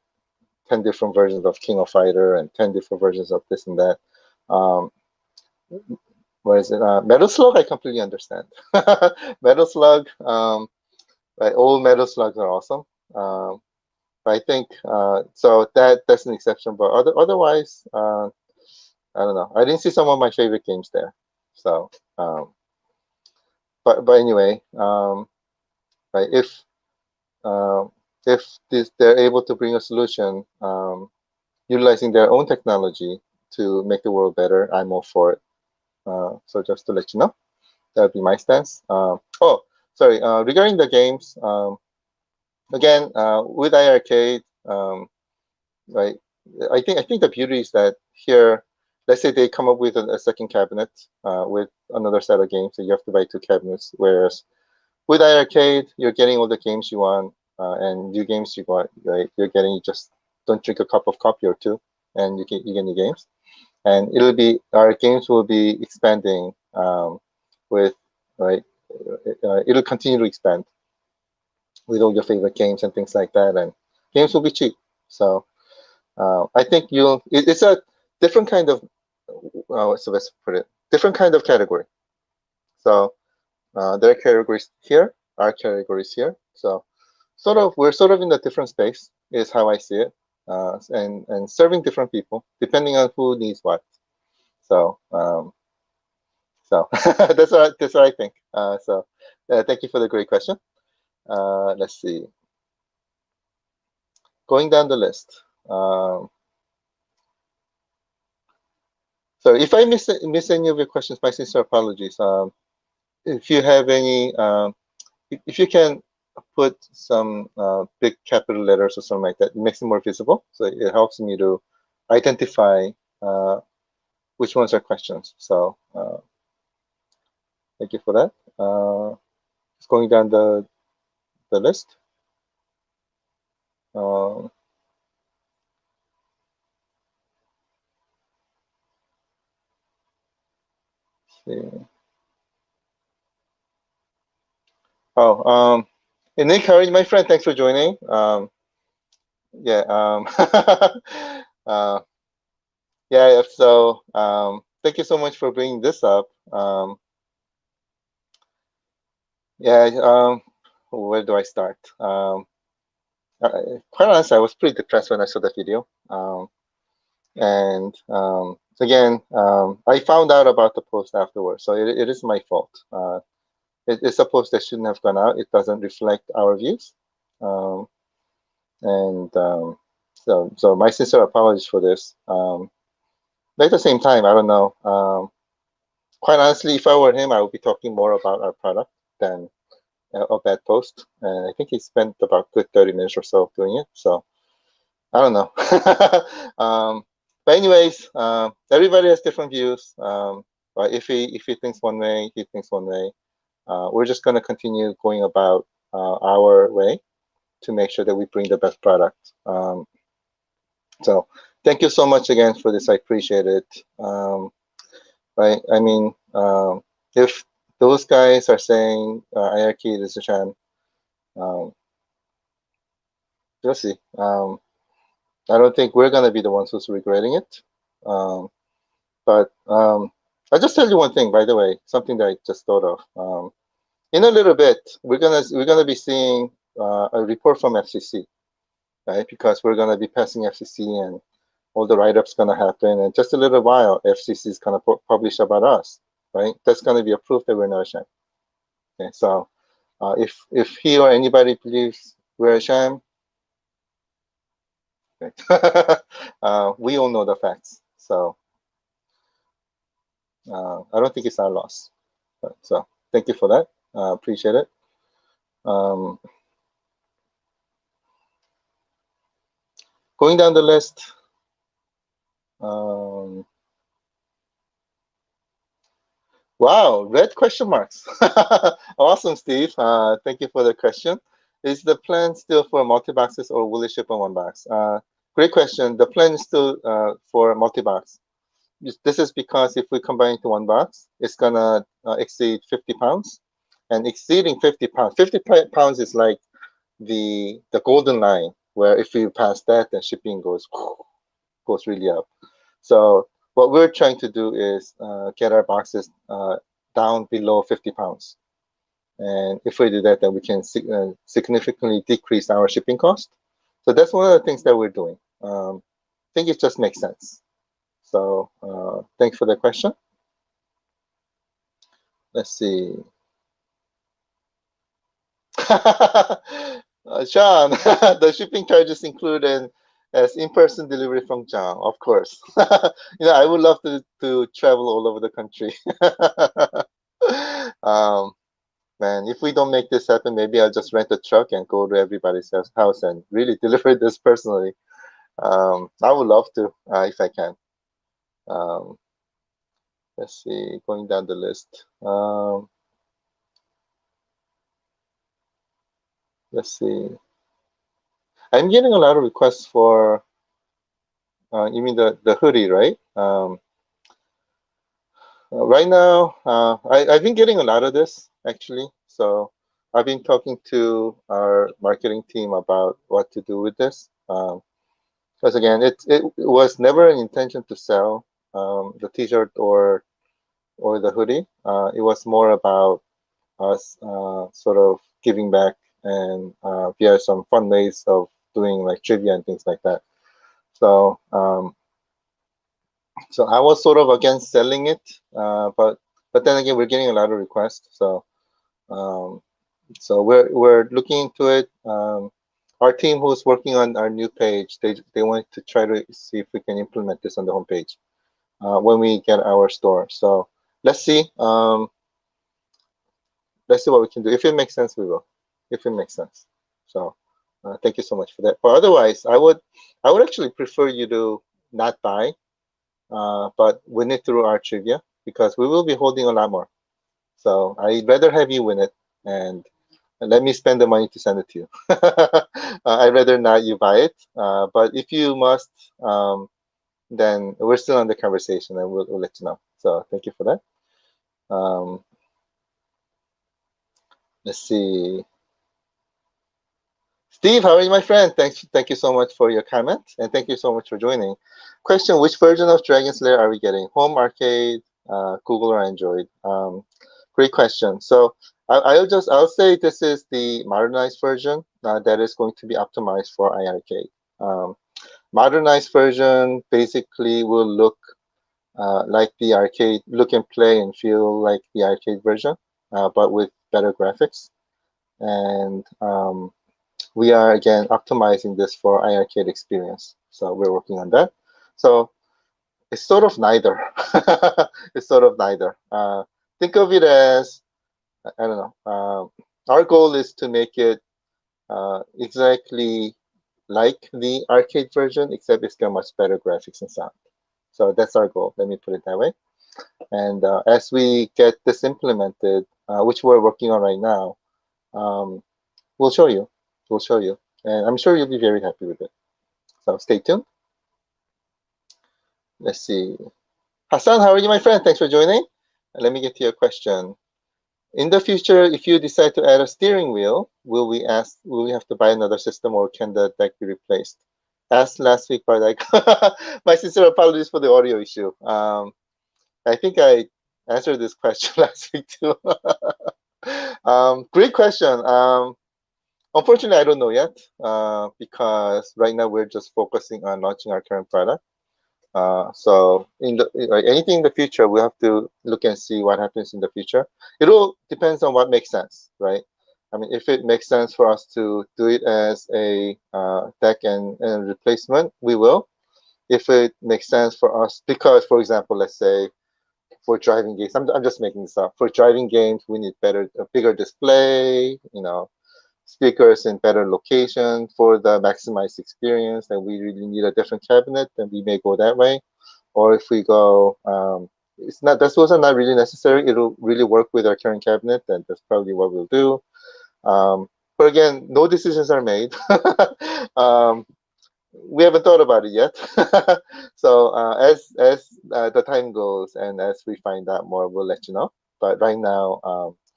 10 different versions of King of Fighter and 10 different versions of this and that. Um, what is it? Metal Slug, I completely understand. Metal Slug, right, all Metal Slugs are awesome. I think so. That's an exception, but otherwise, I don't know. I didn't see some of my favorite games there. So, but anyway, right, uh, if they're able to bring a solution utilizing their own technology to make the world better, I'm all for it. So just to let you know, that would be my stance. Oh, sorry. Regarding the games, again, with iiRcade, right? I think the beauty is that here, let's say they come up with a second cabinet with another set of games, so you have to buy two cabinets. Whereas with iiRcade, you're getting all the games you want and new games you want. Right? You're getting just don't drink a cup of coffee or two, and you get new games. And our games will be expanding with right. It'll continue to expand with all your favorite games and things like that, and games will be cheap. So I think it's a different kind of what's the best to put it? Different kind of category. So there are categories here, our categories here. So we're sort of in a different space is how I see it, and serving different people depending on who needs what. So that's what I think. Thank you for the great question. Let's see. Going down the list. So if I miss any of your questions, my sincere apologies. If you have any, if you can put some big capital letters or something like that, it makes it more visible. So it helps me to identify which ones are questions. So thank you for that. Just going down the list. Um, see. Oh, hey Nick, how are you, my friend? Thanks for joining. Yeah, uh, yeah. So, thank you so much for bringing this up. Yeah, where do I start? Quite honestly, I was pretty depressed when I saw that video. And again, I found out about the post afterwards, so it is my fault. It's a post that shouldn't have gone out. It doesn't reflect our views. Um, and so my sincere apologies for this. But at the same time, I don't know. Quite honestly, if I were him, I would be talking more about our product than of that post. And I think he spent about good 30 minutes or so doing it. So I don't know. But anyways, everybody has different views. But if he thinks one way, he thinks one way. We're just gonna continue going about our way to make sure that we bring the best product. So thank you so much again for this. I appreciate it. Right? I mean, if those guys are saying iiRcade is a sham, um, we'll see. I don't think we're gonna be the ones who's regretting it. Um, but I'll just tell you one thing, by the way, something that I just thought of. In a little bit, we're gonna be seeing a report from FCC, right? Because we're gonna be passing FCC and all the write-ups gonna happen, and just a little while, FCC is gonna publish about us, right? That's gonna be a proof that we're not a sham. Okay, so if he or anybody believes we're a sham, okay. We all know the facts, so I don't think it's our loss. So thank you for that. Appreciate it. Um, going down the list. Um, wow, red question marks. Awesome, Steve. Thank you for the question. Is the plan still for multi-boxes or will it ship in one box? Great question. The plan is still for multi-box. This is because if we combine into one box, it's gonna exceed 50 pounds. And exceeding 50 pounds, 50 pounds is like the golden line where if you pass that, then shipping goes really up. So what we're trying to do is get our boxes down below 50 pounds. And if we do that, then we can significantly decrease our shipping cost. So that's one of the things that we're doing. I think it just makes sense. So thanks for the question. Let's see. Sean, the shipping charges included as in-person delivery from John, of course. I would love to travel all over the country. um, Man, if we don't make this happen, maybe I'll just rent a truck and go to everybody's house and really deliver this personally. I would love to if I can. Um, let's see, going down the list. Let's see. I'm getting a lot of requests for, you mean the hoodie, right? Right now, I've been getting a lot of this actually. So I've been talking to our marketing team about what to do with this. Because again, it was never an intention to sell the T-shirt or the hoodie. It was more about us sort of giving back and via some fun ways of doing like trivia and things like that. So so I was sort of against selling it, but then again, we're getting a lot of requests. Um, so we're looking into it. Our team who's working on our new page, they want to try to see if we can implement this on the homepage when we get our store. So let's see. Let's see what we can do. If it makes sense, we will. If it makes sense. So thank you so much for that. But otherwise, I would actually prefer you to not buy, but win it through our trivia because we will be holding a lot more. So I'd rather have you win it, and let me spend the money to send it to you. I'd rather not you buy it. But if you must, then we're still on the conversation, and we'll let you know. So thank you for that. Let's see. Steve, how are you, my friend? Thank you so much for your comment, and thank you so much for joining. Question: which version of Dragon's Lair are we getting? Home, arcade, Google, or Android? Great question. So I'll say this is the modernized version that is going to be optimized for iiRcade. Modernized version basically will look like the arcade, look and play and feel like the arcade version, but with better graphics. And we are again optimizing this for iiRcade experience. So we're working on that. So it's sort of neither. It's sort of neither. Think of it as, I don't know. Our goal is to make it exactly like the arcade version, except it's got much better graphics and sound. So that's our goal. Let me put it that way. And as we get this implemented, which we're working on right now, um, we'll show you. We'll show you. And I'm sure you'll be very happy with it. So stay tuned. Let's see. Hassan, how are you, my friend? Thanks for joining. Let me get to your question. In the future, if you decide to add a steering wheel, will we have to buy another system, or can the deck be replaced? Asked last week, but my sincere apologies for the audio issue. I think I answered this question last week too. Great question. Unfortunately, I don't know yet because right now we're just focusing on launching our current product. So in the anything in the future, we have to look and see what happens in the future. It all depends on what makes sense, right? I mean, if it makes sense for us to do it as a deck and replacement, we will. If it makes sense for us, because for example, let's say for driving games, I'm just making this up. For driving games, we need a bigger display, speakers in better location for the maximized experience, and we really need a different cabinet, then we may go that way. Or if we go, those are not really necessary. It'll really work with our current cabinet, then that's probably what we'll do. But again, no decisions are made. um, we haven't thought about it yet. So as the time goes and as we find out more, we'll let you know. But right now,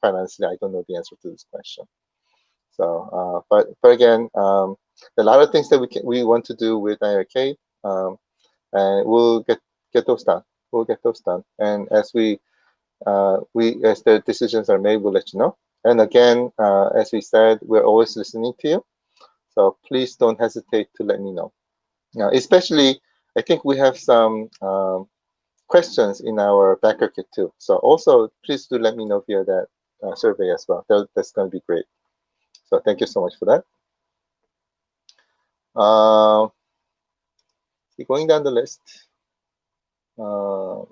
quite honestly, I don't know the answer to this question. So, but again, a lot of things that we want to do with iiRcade, and we'll get those done. We'll get those done. And as as the decisions are made, we'll let you know. And again, as we said, we're always listening to you. So please don't hesitate to let me know. Now, especially, I think we have some questions in our backer kit too. So also, please do let me know via that survey as well. That's going to be great. So thank you so much for that. Keep going down the list. Uh,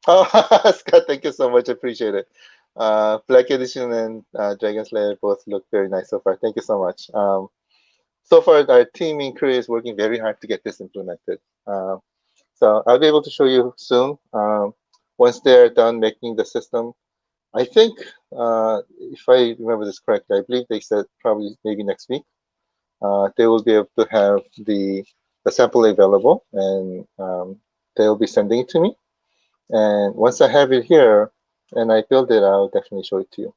oh, Scott, thank you so much. I appreciate it. Black Edition and Dragon Slayer both look very nice so far. Thank you so much. So far, our team in Korea is working very hard to get this implemented. So I'll be able to show you soon. Once they're done making the system, I think, if I remember this correctly, I believe they said probably maybe next week, they will be able to have the sample available, and they'll be sending it to me. And once I have it here and I build it, I'll definitely show it to you.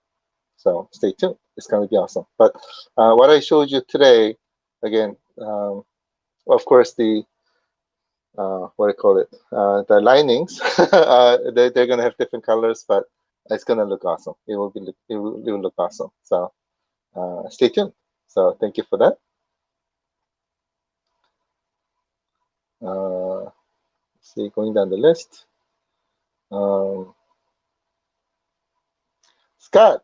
So stay tuned. It's going to be awesome. But what I showed you today, again, of course, what do I call it? The linings, they're going to have different colors, but it's going to look awesome. It will look awesome. So stay tuned. So thank you for that. See, going down the list. Scott,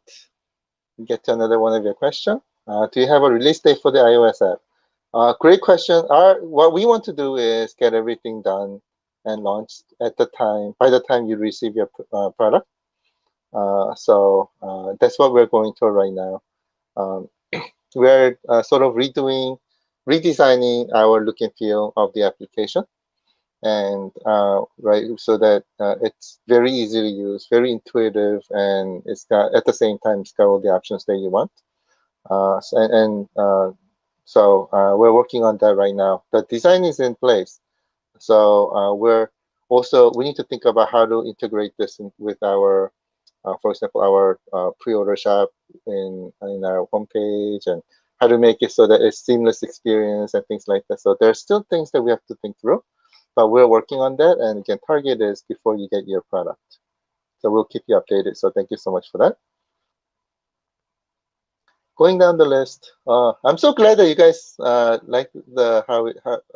get to another one of your questions. Do you have a release date for the iOS app? Great question. What we want to do is get everything done and launched by the time you receive your product. So that's what we're going through right now. Um, we're sort of redesigning our look and feel of the application. and right, so that it's very easy to use, very intuitive, and it's got at the same time it's got all the options that you want. So we're working on that right now. The design is in place. So we need to think about how to integrate this with our, for example, our pre-order shop in our homepage, and how to make it so that it's seamless experience and things like that. So there's still things that we have to think through, but we're working on that. And again, target is before you get your product. So we'll keep you updated. So thank you so much for that. Going down the list, I'm so glad that you guys like the how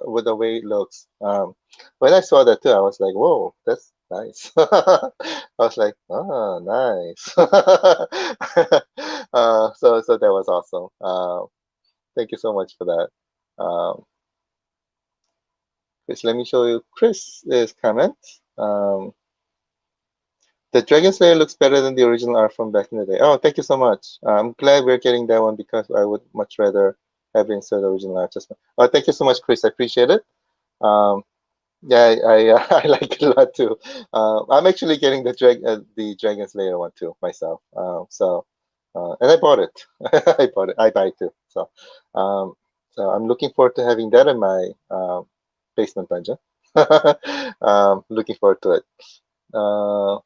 with the way it looks. When I saw that too, I was like, "Whoa, that's nice." I was like, "Oh, nice." So that was awesome. Thank you so much for that. Chris, let me show you Chris's comment. Um, The Dragon Slayer looks better than the original art from back in the day. Oh, thank you so much. I'm glad we're getting that one because I would much rather have it instead of the original art. Just oh, thank you so much, Chris. I appreciate it. Um, yeah, I like it a lot too. I'm actually getting the Dragon Slayer one too myself. And I bought it. I bought it. I buy it too. Um, so I'm looking forward to having that in my basement dungeon. Looking forward to it. Uh,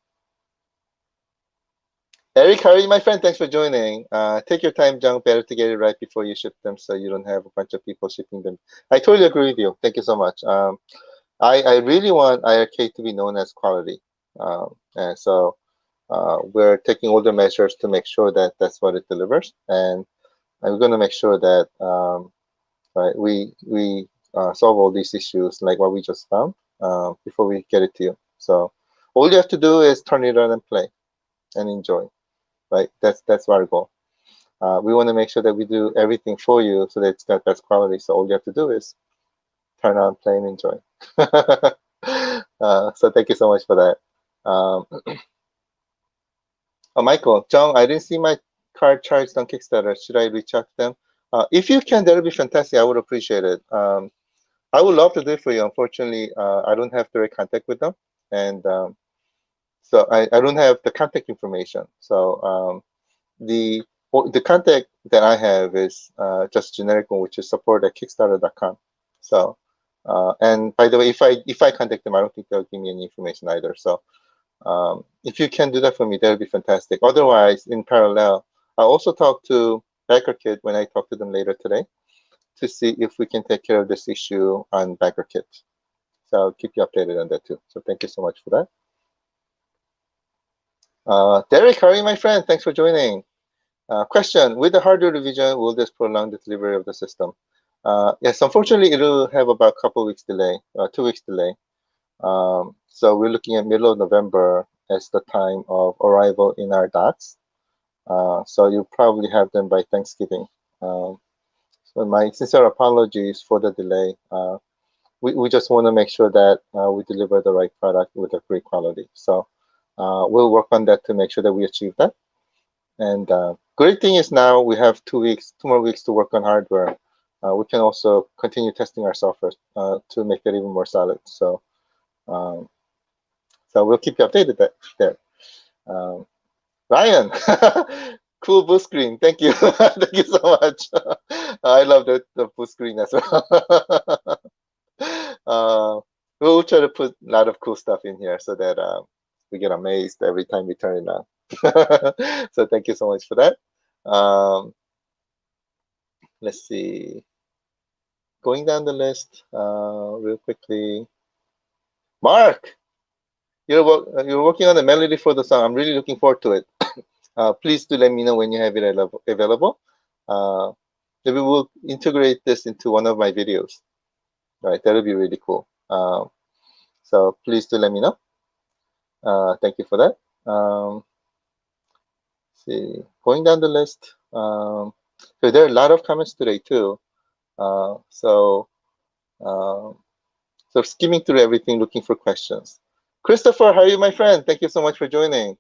Eric, how are you, my friend? Thanks for joining. Take your time, Jung. Better to get it right before you ship them so you don't have a bunch of people shipping them. I totally agree with you. Thank you so much. I really want iiRcade to be known as quality. And so we're taking all the measures to make sure that that's what it delivers. And we're going to make sure that right, we solve all these issues like what we just found before we get it to you. So all you have to do is turn it on and play and enjoy. Right? That's our goal. We want to make sure that we do everything for you so that it's got best quality. So all you have to do is turn on, play, and enjoy. So thank you so much for that. Oh, Michael, John, I didn't see my card charged on Kickstarter. Should I reach out to them? If you can, that would be fantastic. I would appreciate it. I would love to do it for you. Unfortunately, I don't have direct contact with them, and so I don't have the contact information. So the contact that I have is just generic one, which is support@kickstarter.com. So, and by the way, if I contact them, I don't think they'll give me any information either. So, if you can do that for me, that would be fantastic. Otherwise, in parallel, I'll also talk to BackerKit when I talk to them later today to see if we can take care of this issue on BackerKit. So I'll keep you updated on that too. So thank you so much for that. Derek, how are you, my friend? Thanks for joining. Question: with the hardware revision, will this prolong the delivery of the system? Yes, unfortunately, it'll have about a couple weeks delay, 2 weeks delay. So we're looking at middle of November as the time of arrival in our docks. So you'll probably have them by Thanksgiving. So my sincere apologies for the delay. We just want to make sure that we deliver the right product with a great quality. So we'll work on that to make sure that we achieve that. And great thing is now we have 2 weeks, 2 more weeks to work on hardware. We can also continue testing our software to make it even more solid. So, so we'll keep you updated there. Um, Ryan, cool boost screen. Thank you. Thank you so much. I love the boost screen as well. We'll try to put a lot of cool stuff in here so that we get amazed every time we turn it on. So thank you so much for that. Um, let's see. Going down the list real quickly. Mark, you're working on the melody for the song. I'm really looking forward to it. Please do let me know when you have it available. Maybe we'll integrate this into one of my videos. Right, that'll be really cool. So please do let me know. Thank you for that. See, going down the list. So there are a lot of comments today too. Uh, so, um, so skimming through everything, looking for questions. Christopher, how are you, my friend? Thank you so much for joining.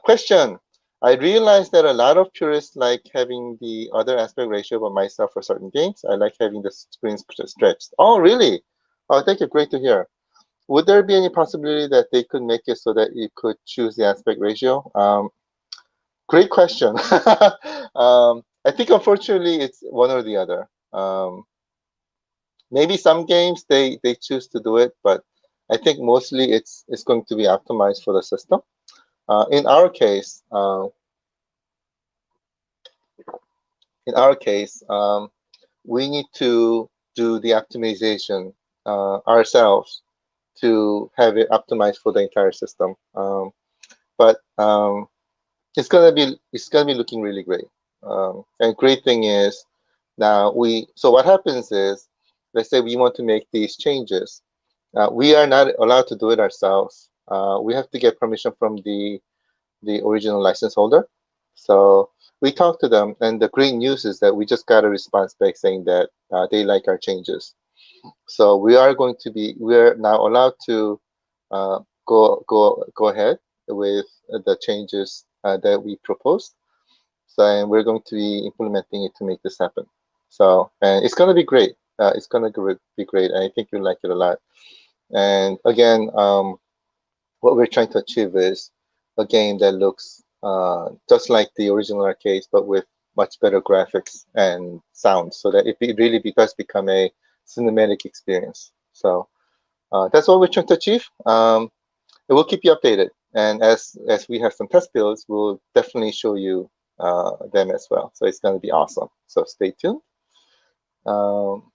Question. I realized that a lot of purists like having the other aspect ratio, but myself for certain games, I like having the screen stretched. Oh, really? Oh, thank you. Great to hear. Would there be any possibility that they could make it so that you could choose the aspect ratio? Great question. I think unfortunately it's one or the other. Maybe some games they choose to do it, but I think mostly it's going to be optimized for the system. In our case, we need to do the optimization ourselves to have it optimized for the entire system. But it's gonna be looking really great. And great thing is now so what happens is, let's say we want to make these changes. We are not allowed to do it ourselves. We have to get permission from the original license holder. So we talked to them, and the great news is that we just got a response back saying that they like our changes. So we're now allowed to go ahead with the changes that we proposed. So and we're going to be implementing it to make this happen. So and it's going to be great. It's going to be great. I think you'll like it a lot. And again, what we're trying to achieve is a game that looks just like the original arcades, but with much better graphics and sound, so that it really does become a cinematic experience. So that's what we're trying to achieve. It will keep you updated, and as we have some test builds, we'll definitely show you them as well. So it's going to be awesome. So stay tuned. Um,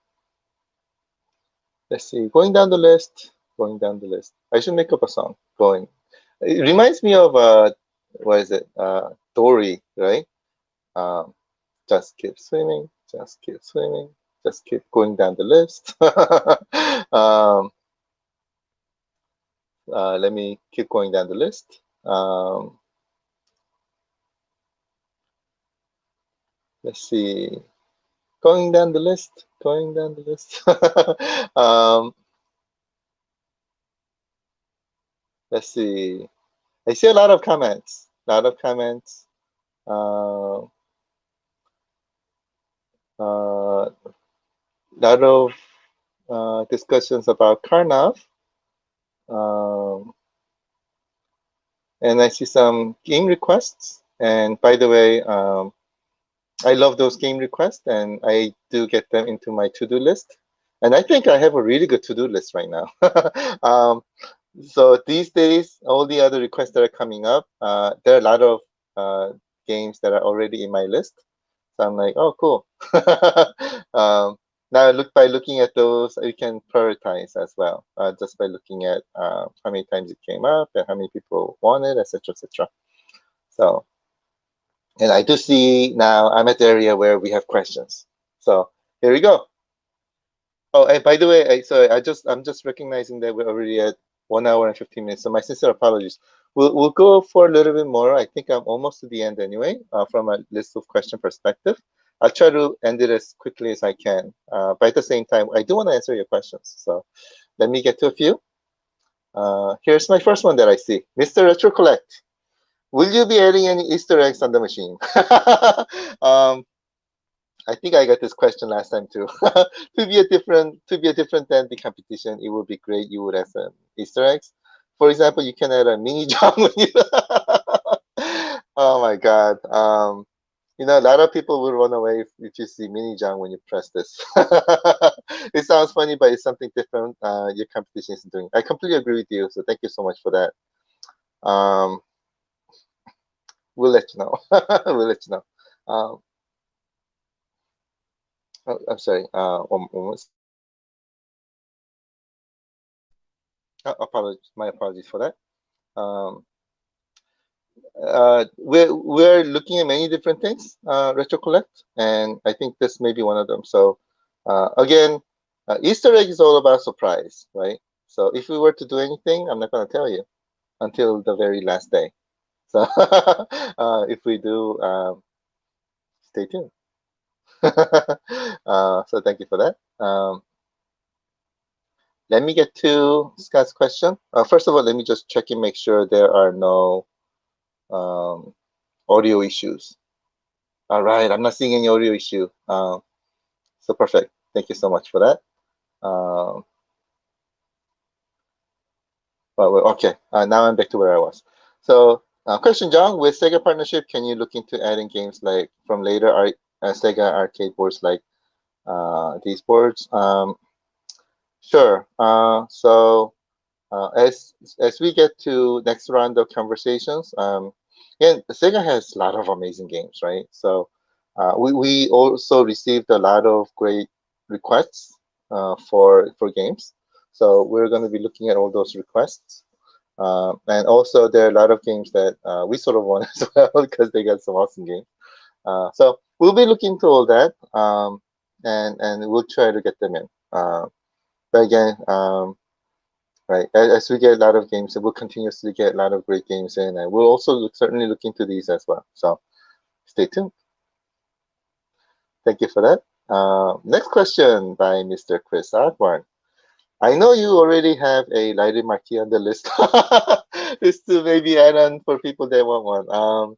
let's see. Going down the list. Going down the list. I should make up a song. Going. It reminds me of what is it? Dory, right? Um, just keep swimming. Just keep swimming. Just keep going down the list. um, let me keep going down the list. Let's see. Going down the list. Going down the list. um, let's see. I see a lot of comments. A lot of comments. Uh, lot of discussions about Karnav. Um, and I see some game requests. And by the way, I love those game requests, and I do get them into my to-do list. And I think I have a really good to-do list right now. um, so these days, all the other requests that are coming up, there are a lot of games that are already in my list. So I'm like, oh, cool. um, now, by looking at those, you can prioritize as well, just by looking at how many times it came up and how many people want it, etc., etc. So, and I do see now I'm at the area where we have questions. So here we go. Oh, and by the way, I'm just recognizing that we're already at 1 hour and 15 minutes. So my sincere apologies. We'll go for a little bit more. I think I'm almost to the end anyway, from a list of question perspective. I'll try to end it as quickly as I can. But at the same time, I do want to answer your questions. So let me get to a few. Here's my first one that I see. Mr. Retro Collect, will you be adding any Easter eggs on the machine? um, I think I got this question last time too. To be a different than the competition, it would be great. You would have some Easter eggs. For example, you can add a mini John when you. Oh my God. A lot of people will run away if you see mini John when you press this. It sounds funny, but it's something different. Your competition is doing. I completely agree with you. So thank you so much for that. Um, we'll let you know. We'll let you know. I'm sorry. One moment. Apologies. My apologies for that. Um, we're looking at many different things, retro collect, and I think this may be one of them. So again, Easter egg is all about surprise, right? So if we were to do anything, I'm not going to tell you until the very last day. So if we do, stay tuned. So thank you for that. Let me get to Scott's question. First of all, let me just check and make sure there are no um, audio issues. All right, I'm not seeing any audio issue. So perfect. Thank you so much for that. Um, Okay, now I'm back to where I was. So, question, John, with Sega partnership, can you look into adding games like from later Sega arcade boards like these boards? Sure. As we get to next round of conversations, again, Sega has a lot of amazing games, right? So we also received a lot of great requests for games. So we're going to be looking at all those requests. And also, there are a lot of games that we sort of want as well because they got some awesome games. So we'll be looking into all that, and we'll try to get them in. But again, right, as we get a lot of games, we'll continuously get a lot of great games in, and we'll also certainly look into these as well. So stay tuned. Thank you for that. Next question by Mr. Chris Osborne. I know you already have a lighted marquee on the list. Just to maybe add on for people that want one.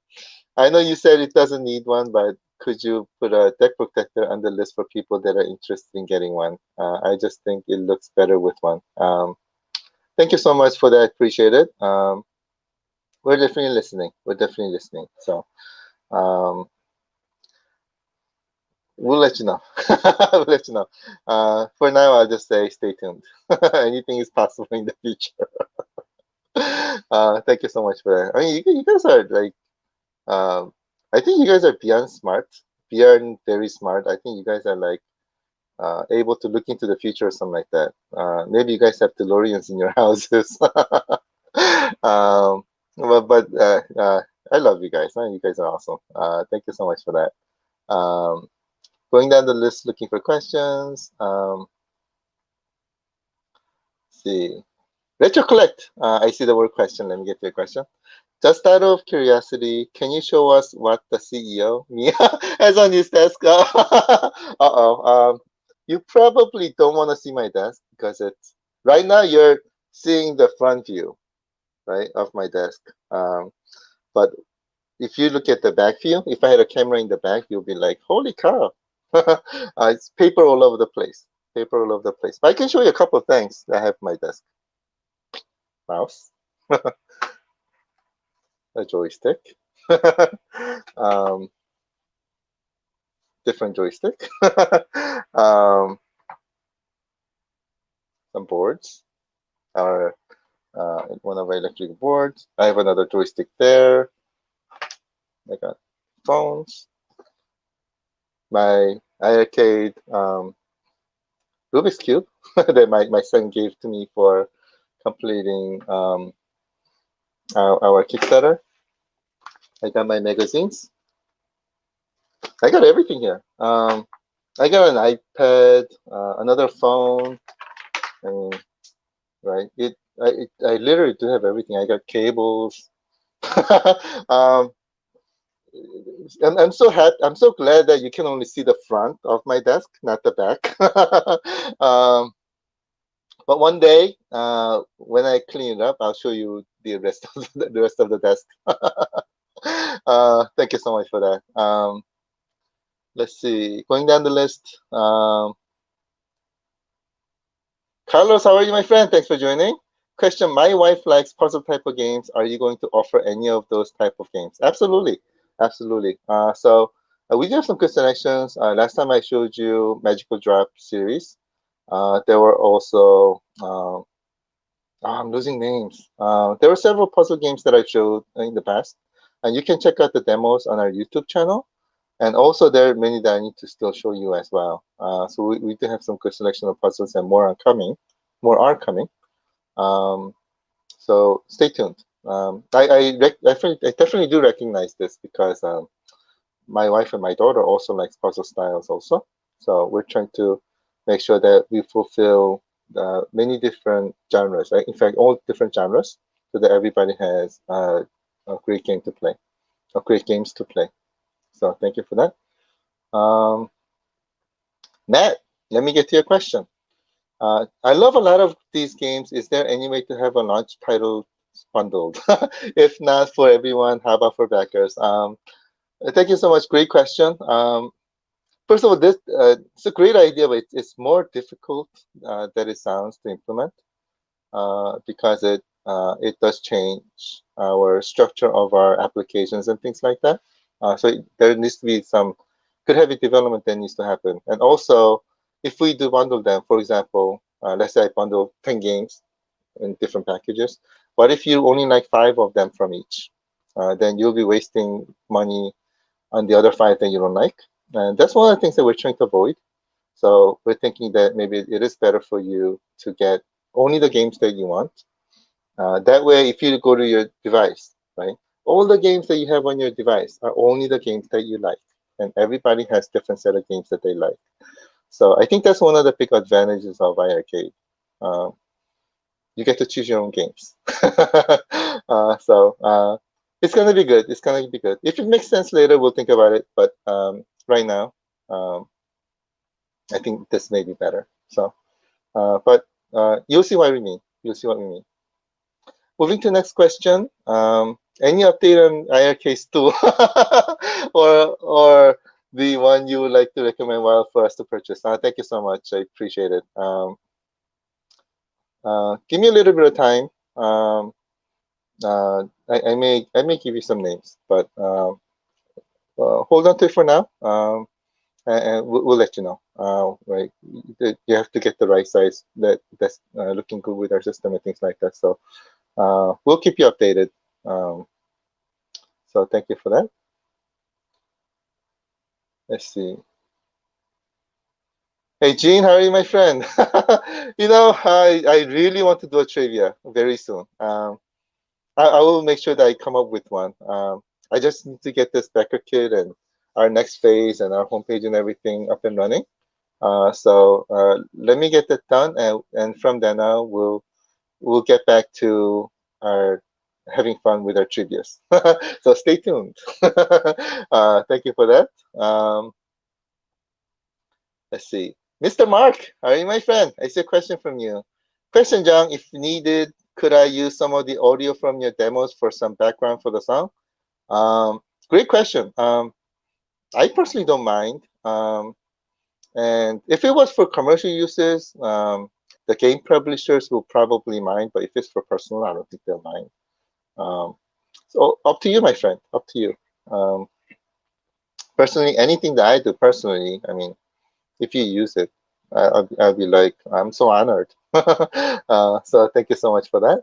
I know you said it doesn't need one, but could you put a deck protector on the list for people that are interested in getting one? I just think it looks better with one. Thank you so much for that. Appreciate it. We're definitely listening. We're definitely listening. So um, we'll let you know. We'll let you know. For now, I'll just say stay tuned. Anything is possible in the future. Thank you so much for that. I mean, you guys are like, um, I think you guys are beyond smart, beyond very smart. I think you guys are like able to look into the future or something like that. Maybe you guys have DeLoreans in your houses. um, but I love you guys. Man. You guys are awesome. Thank you so much for that. Going down the list looking for questions. See. Retro collect. I see the word question. Let me get to your question. Just out of curiosity, can you show us what the CEO, Mia, has on his desk? Uh-oh. You probably don't want to see my desk because it's right now you're seeing the front view, right, of my desk. But if you look at the back view, if I had a camera in the back, you'll be like, holy cow. It's paper all over the place. Paper all over the place. But I can show you a couple of things that I have on my desk. Mouse, a joystick, um, different joystick, um, some boards, or one of my electric boards. I have another joystick there. I got phones, my iiRcade Rubik's Cube that my son gave to me for completing our Kickstarter. I got my magazines. I got everything here. I got an iPad, another phone. I mean, right? I literally do have everything. I got cables. um, I'm so happy. I'm so glad that you can only see the front of my desk, not the back. But one day, when I clean it up, I'll show you the rest of the rest of the desk. Thank you so much for that. Let's see. Going down the list. Carlos, how are you, my friend? Thanks for joining. Question: my wife likes puzzle type of games. Are you going to offer any of those type of games? Absolutely, absolutely. So we do have some good selections. Last time I showed you Magical Drop series. There were also I'm losing names. There were several puzzle games that I showed in the past, and you can check out the demos on our YouTube channel. And also, there are many that I need to still show you as well. So we do have some good selection of puzzles, and more are coming. More are coming. Um, so stay tuned. I definitely do recognize this because my wife and my daughter also likes puzzle styles also. So we're trying to make sure that we fulfill many different genres, right? In fact, all different genres, so that everybody has a great game to play, or great games to play. So thank you for that. Matt, let me get to your question. I love a lot of these games. Is there any way to have a launch title bundled? If not for everyone, how about for backers? Thank you so much. Great question. First of all, this it's a great idea, but it's more difficult than it sounds to implement because it does change our structure of our applications and things like that. There needs to be some good heavy development that needs to happen. And also, if we do bundle them, for example, let's say I bundle 10 games in different packages. What if you only like 5 of them from each? Then you'll be wasting money on the other 5 that you don't like. And that's one of the things that we're trying to avoid. So we're thinking that maybe it is better for you to get only the games that you want. That way, if you go to your device, right, all the games that you have on your device are only the games that you like. And everybody has different set of games that they like. So I think that's one of the big advantages of iArcade. Um, you get to choose your own games. It's gonna be good. It's gonna be good. If it makes sense later, we'll think about it. But right now, um, I think this may be better. But you'll see what we mean. You'll see what we mean. Moving to the next question. Any update on iArcade 2, or the one you would like to recommend well for us to purchase? Thank you so much. I appreciate it. Give me a little bit of time. I may give you some names, but hold on to it for now, and we'll let you know. Right, you have to get the right size that's looking good with our system and things like that. So we'll keep you updated. Um, so thank you for that. Let's see. Hey Gene, how are you, my friend? I really want to do a trivia very soon. I will make sure that I come up with one. I just need to get this Becker kit and our next phase and our homepage and everything up and running. Let me get that done, and from then on, we'll get back to our having fun with our trivias. So stay tuned. Thank you for that. Let's see. Mr. Mark, how are you, my friend? I see a question from you. Question, John, if needed, could I use some of the audio from your demos for some background for the song? Great question. I personally don't mind. And if it was for commercial uses, the game publishers will probably mind, but if it's for personal, I don't think they'll mind. So up to you, my friend, up to you. Um, Personally, anything that I do personally, I mean, if you use it, I'll be like, I'm so honored. So thank you so much for that.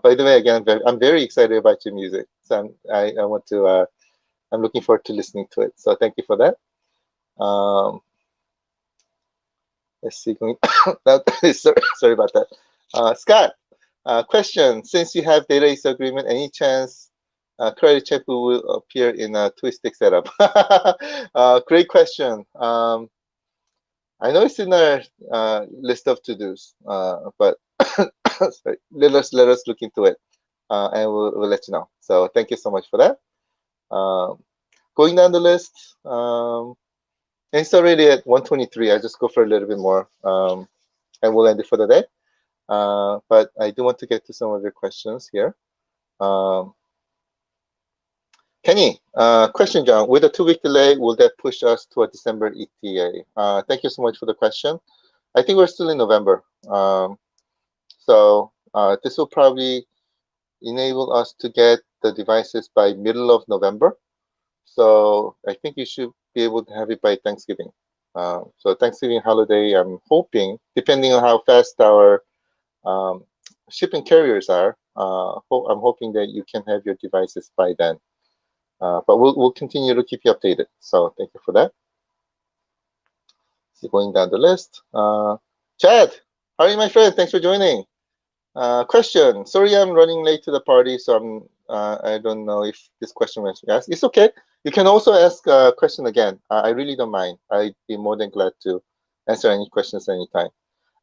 By the way, again, I'm very excited about your music. So I want to, I'm looking forward to listening to it. So thank you for that. Um, let's see. Sorry about that. Scott, question. Since you have data use agreement, any chance credit check will appear in a twistic setup? Great question. I know it's in our list of to-dos, but sorry, let us look into it, and we'll let you know. So thank you so much for that. Going down the list, and it's already at 123. I just go for a little bit more, and we'll end it for the day. But I do want to get to some of your questions here. Um, Kenny, question, John. With a 2-week delay, will that push us to a December ETA? Thank you so much for the question. I think we're still in November. This will probably enable us to get the devices by middle of November. So I think you should be able to have it by Thanksgiving. So Thanksgiving holiday, I'm hoping, depending on how fast our shipping carriers are, I'm hoping that you can have your devices by then. But we'll continue to keep you updated. So thank you for that. So going down the list, Chad, how are you, my friend? Thanks for joining. Question. Sorry, I'm running late to the party, so I don't know if this question was asked. It's okay. You can also ask a question again. I really don't mind. I'd be more than glad to answer any questions anytime.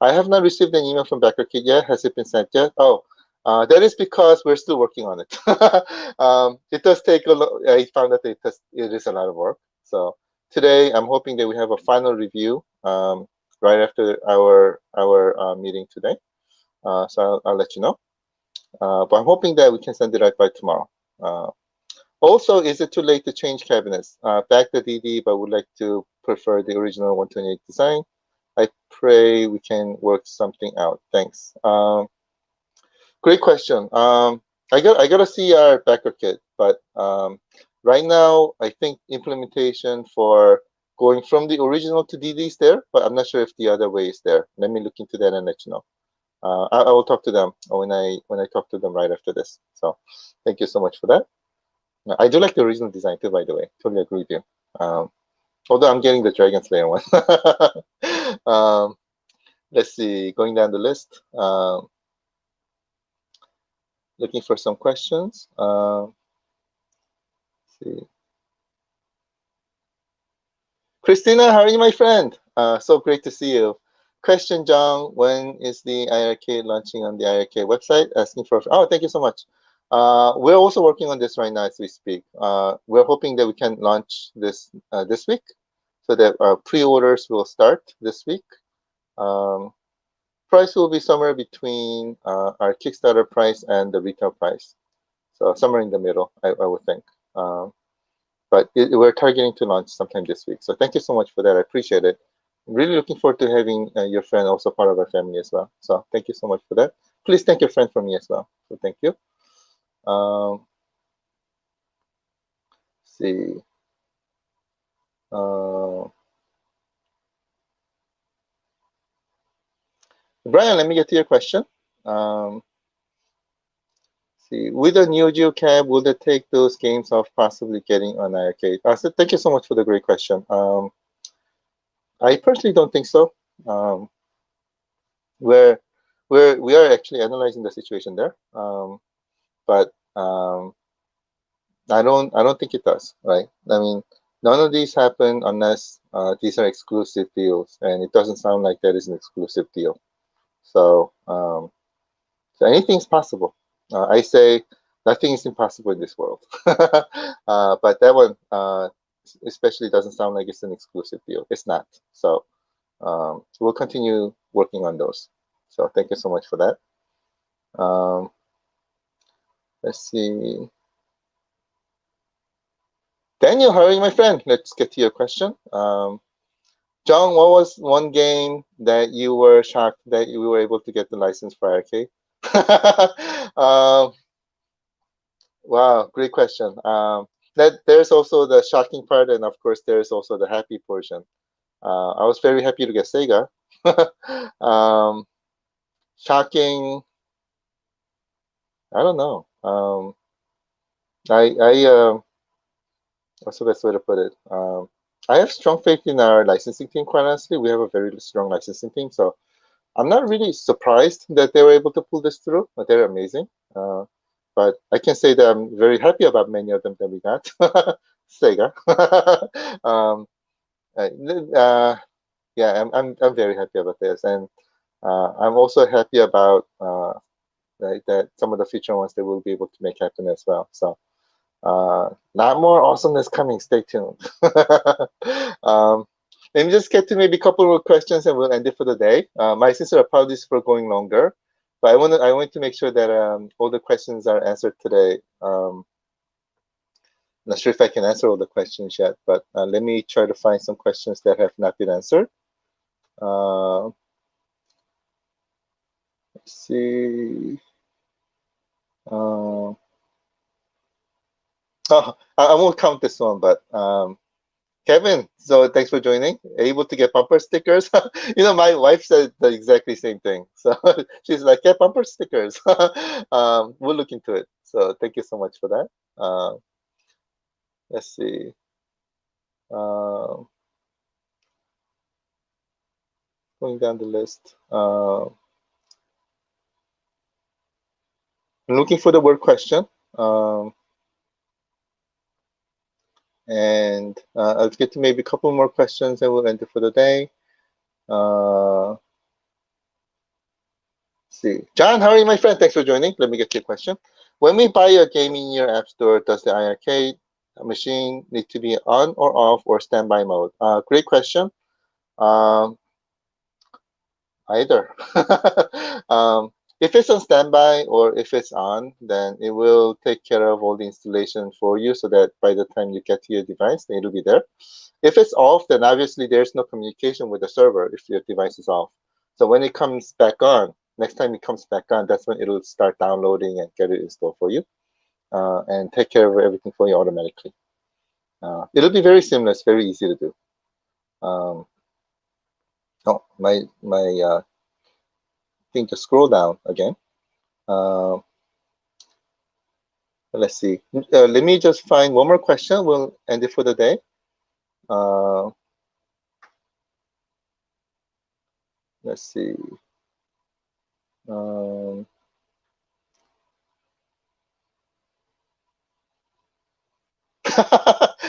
I have not received an email from BackerKit yet. Has it been sent yet? Oh, that is because we're still working on it. It does take a lot. I found that it is a lot of work. So today, I'm hoping that we have a final review right after our meeting today. So I'll let you know. But I'm hoping that we can send it out by tomorrow. Also, is it too late to change cabinets? Back the DD, but would like to prefer the original 128 design. I pray we can work something out. Thanks. Great question. I gotta see our backer kit, but right now I think implementation for going from the original to DD is there, but I'm not sure if the other way is there. Let me look into that and let you know. I will talk to them when I talk to them right after this. So thank you so much for that. I do like the original design too, by the way. Totally agree with you. Um, Although I'm getting the Dragon Slayer one. um, let's see, going down the list, looking for some questions. See. Christina, how are you, my friend? So great to see you. Question, John, when is the iiRcade launching on the iiRcade website? Asking for, oh, thank you so much. We're also working on this right now as we speak. We're hoping that we can launch this week so that our pre-orders will start this week. Um, Price will be somewhere between our Kickstarter price and the retail price. So somewhere in the middle, I would think. But we're targeting to launch sometime this week. So thank you so much for that. I appreciate it. Really looking forward to having your friend also part of our family as well. So thank you so much for that. Please thank your friend for me as well. So thank you. Um, see. Uh, Brian, let me get to your question. Um, see, with a Neo Geo cab, will they take those games off possibly getting on arcade? So thank you so much for the great question. I personally don't think so. Um, we're, we are actually analyzing the situation there, but I don't think it does. Right? I mean, none of these happen unless these are exclusive deals, and it doesn't sound like that is an exclusive deal. So, so anything's possible. I say nothing is impossible in this world. But that one especially doesn't sound like it's an exclusive deal. It's not. So we'll continue working on those. So thank you so much for that. Let's see. Daniel, how are you, my friend? Let's get to your question. John, what was one game that you were shocked that you were able to get the license for arcade? um, wow, great question. That there's also the shocking part, and of course, there's also the happy portion. I was very happy to get Sega. um, Shocking, I don't know. I what's the best way to put it? I have strong faith in our licensing team. Quite honestly, we have a very strong licensing team, so I'm not really surprised that they were able to pull this through. But they're amazing. Uh, but I can say that I'm very happy about many of them that we got. Sega. um, uh, uh, yeah, I'm very happy about this, and I'm also happy about right, that some of the future ones they will be able to make happen as well. So. Not more awesomeness coming. Stay tuned. um, Let me just get to maybe a couple more questions and we'll end it for the day. My sincere apologies for going longer, but I want to make sure that all the questions are answered today. Not sure if I can answer all the questions yet, but let me try to find some questions that have not been answered. Let's see. Oh, I won't count this one, but Kevin, so thanks for joining. Able to get bumper stickers? My wife said the exactly same thing. So she's like, get bumper stickers. We'll look into it. So thank you so much for that. Let's see. Um Going down the list. I'm looking for the word question. Um, and I'll get to maybe a couple more questions and we'll end it for the day. Let's see. John, how are you, my friend? Thanks for joining. Let me get your question. When we buy a game in your app store, does the iArcade machine need to be on or off or standby mode? Great question. Um, Either. If it's on standby or if it's on, then it will take care of all the installation for you so that by the time you get to your device, then it'll be there. If it's off, then obviously there's no communication with the server if your device is off. So when it comes back on, next time it comes back on, that's when it'll start downloading and get it installed for you, and take care of everything for you automatically. It'll be very seamless, very easy to do. Um, oh, my thing to scroll down again. Uh, let's see. Let me just find one more question. We'll end it for the day. Uh, let's see. Um,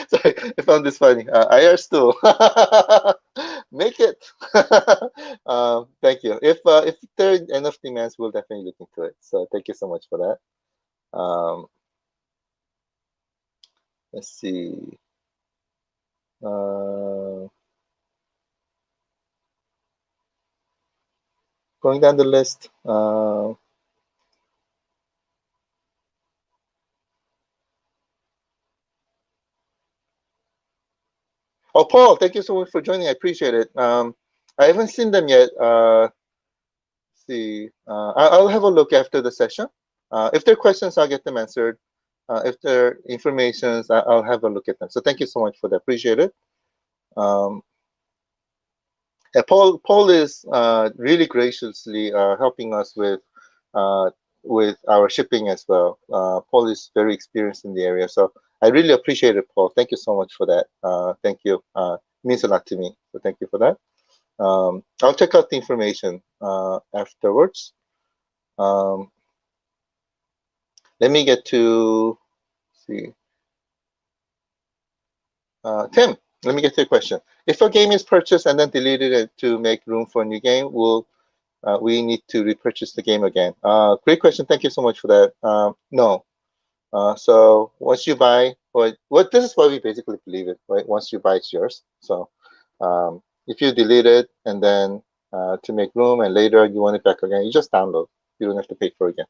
Sorry, I found this funny. IR stool. Make it. Thank you. If there are enough demands, we'll definitely look into it. So thank you so much for that. Let's see. Uh, Going down the list. Oh, Paul, thank you so much for joining. I appreciate it. I haven't seen them yet. See, I'll have a look after the session. If there are questions, I'll get them answered. If there are informations, I'll have a look at them. So thank you so much for that. Appreciate it. Um, yeah, Paul is really graciously helping us with our shipping as well. Paul is very experienced in the area, so I really appreciate it, Paul. Thank you so much for that. Thank you. Means a lot to me. So thank you for that. I'll check out the information afterwards. Um, Let me get to see. Tim, let me get to your question. If a game is purchased and then deleted to make room for a new game, will we need to repurchase the game again? Great question. Thank you so much for that. No. So once you buy, what this is why we basically believe it, right? Once you buy, it's yours. So if you delete it and then to make room and later you want it back again, you just download. You don't have to pay for it again.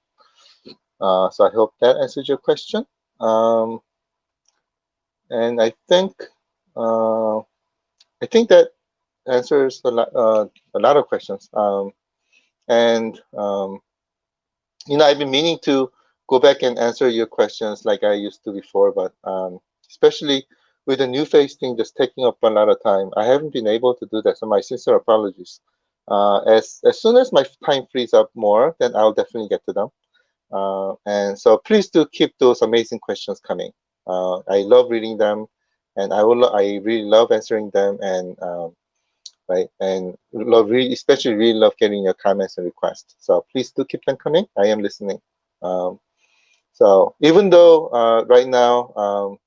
So I hope that answers your question. Um, and I think that answers a lot of questions. And I've been meaning to go back and answer your questions like I used to before, but especially with the new face thing just taking up a lot of time, I haven't been able to do that. So my sincere apologies. As soon as my time frees up more, then I'll definitely get to them. And so please do keep those amazing questions coming. I love reading them, and I really love answering them, and right, and especially really love getting your comments and requests. So please do keep them coming. I am listening. Um, so even though right now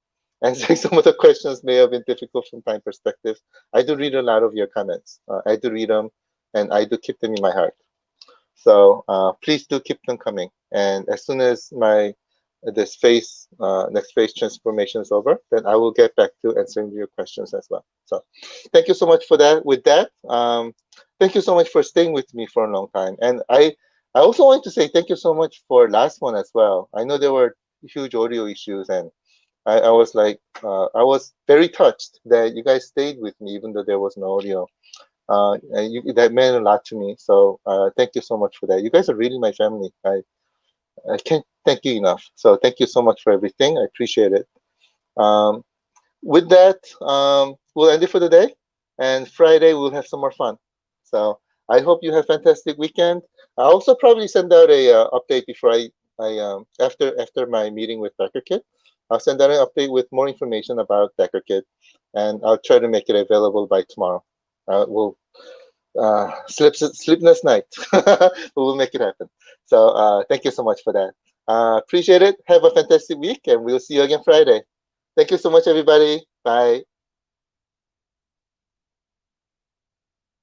answering some of the questions may have been difficult from time perspective, I do read a lot of your comments. I do read them, and I do keep them in my heart. So please do keep them coming. And as soon as my this phase next phase transformation is over, then I will get back to answering your questions as well. So thank you so much for that. With that, thank you so much for staying with me for a long time. And I also want to say thank you so much for last one as well. I know there were huge audio issues, and I was like I was very touched that you guys stayed with me even though there was no audio. That meant a lot to me. So thank you so much for that. You guys are really my family. I can't thank you enough. So thank you so much for everything. I appreciate it. Um, with that, we'll end it for the day. And Friday we'll have some more fun. So I hope you have a fantastic weekend. I'll also probably send out a update before after my meeting with BackerKit. I'll send out an update with more information about BackerKit, and I'll try to make it available by tomorrow. We'll sleepless night. We'll make it happen. So thank you so much for that. Appreciate it. Have a fantastic week, and we'll see you again Friday. Thank you so much, everybody. Bye.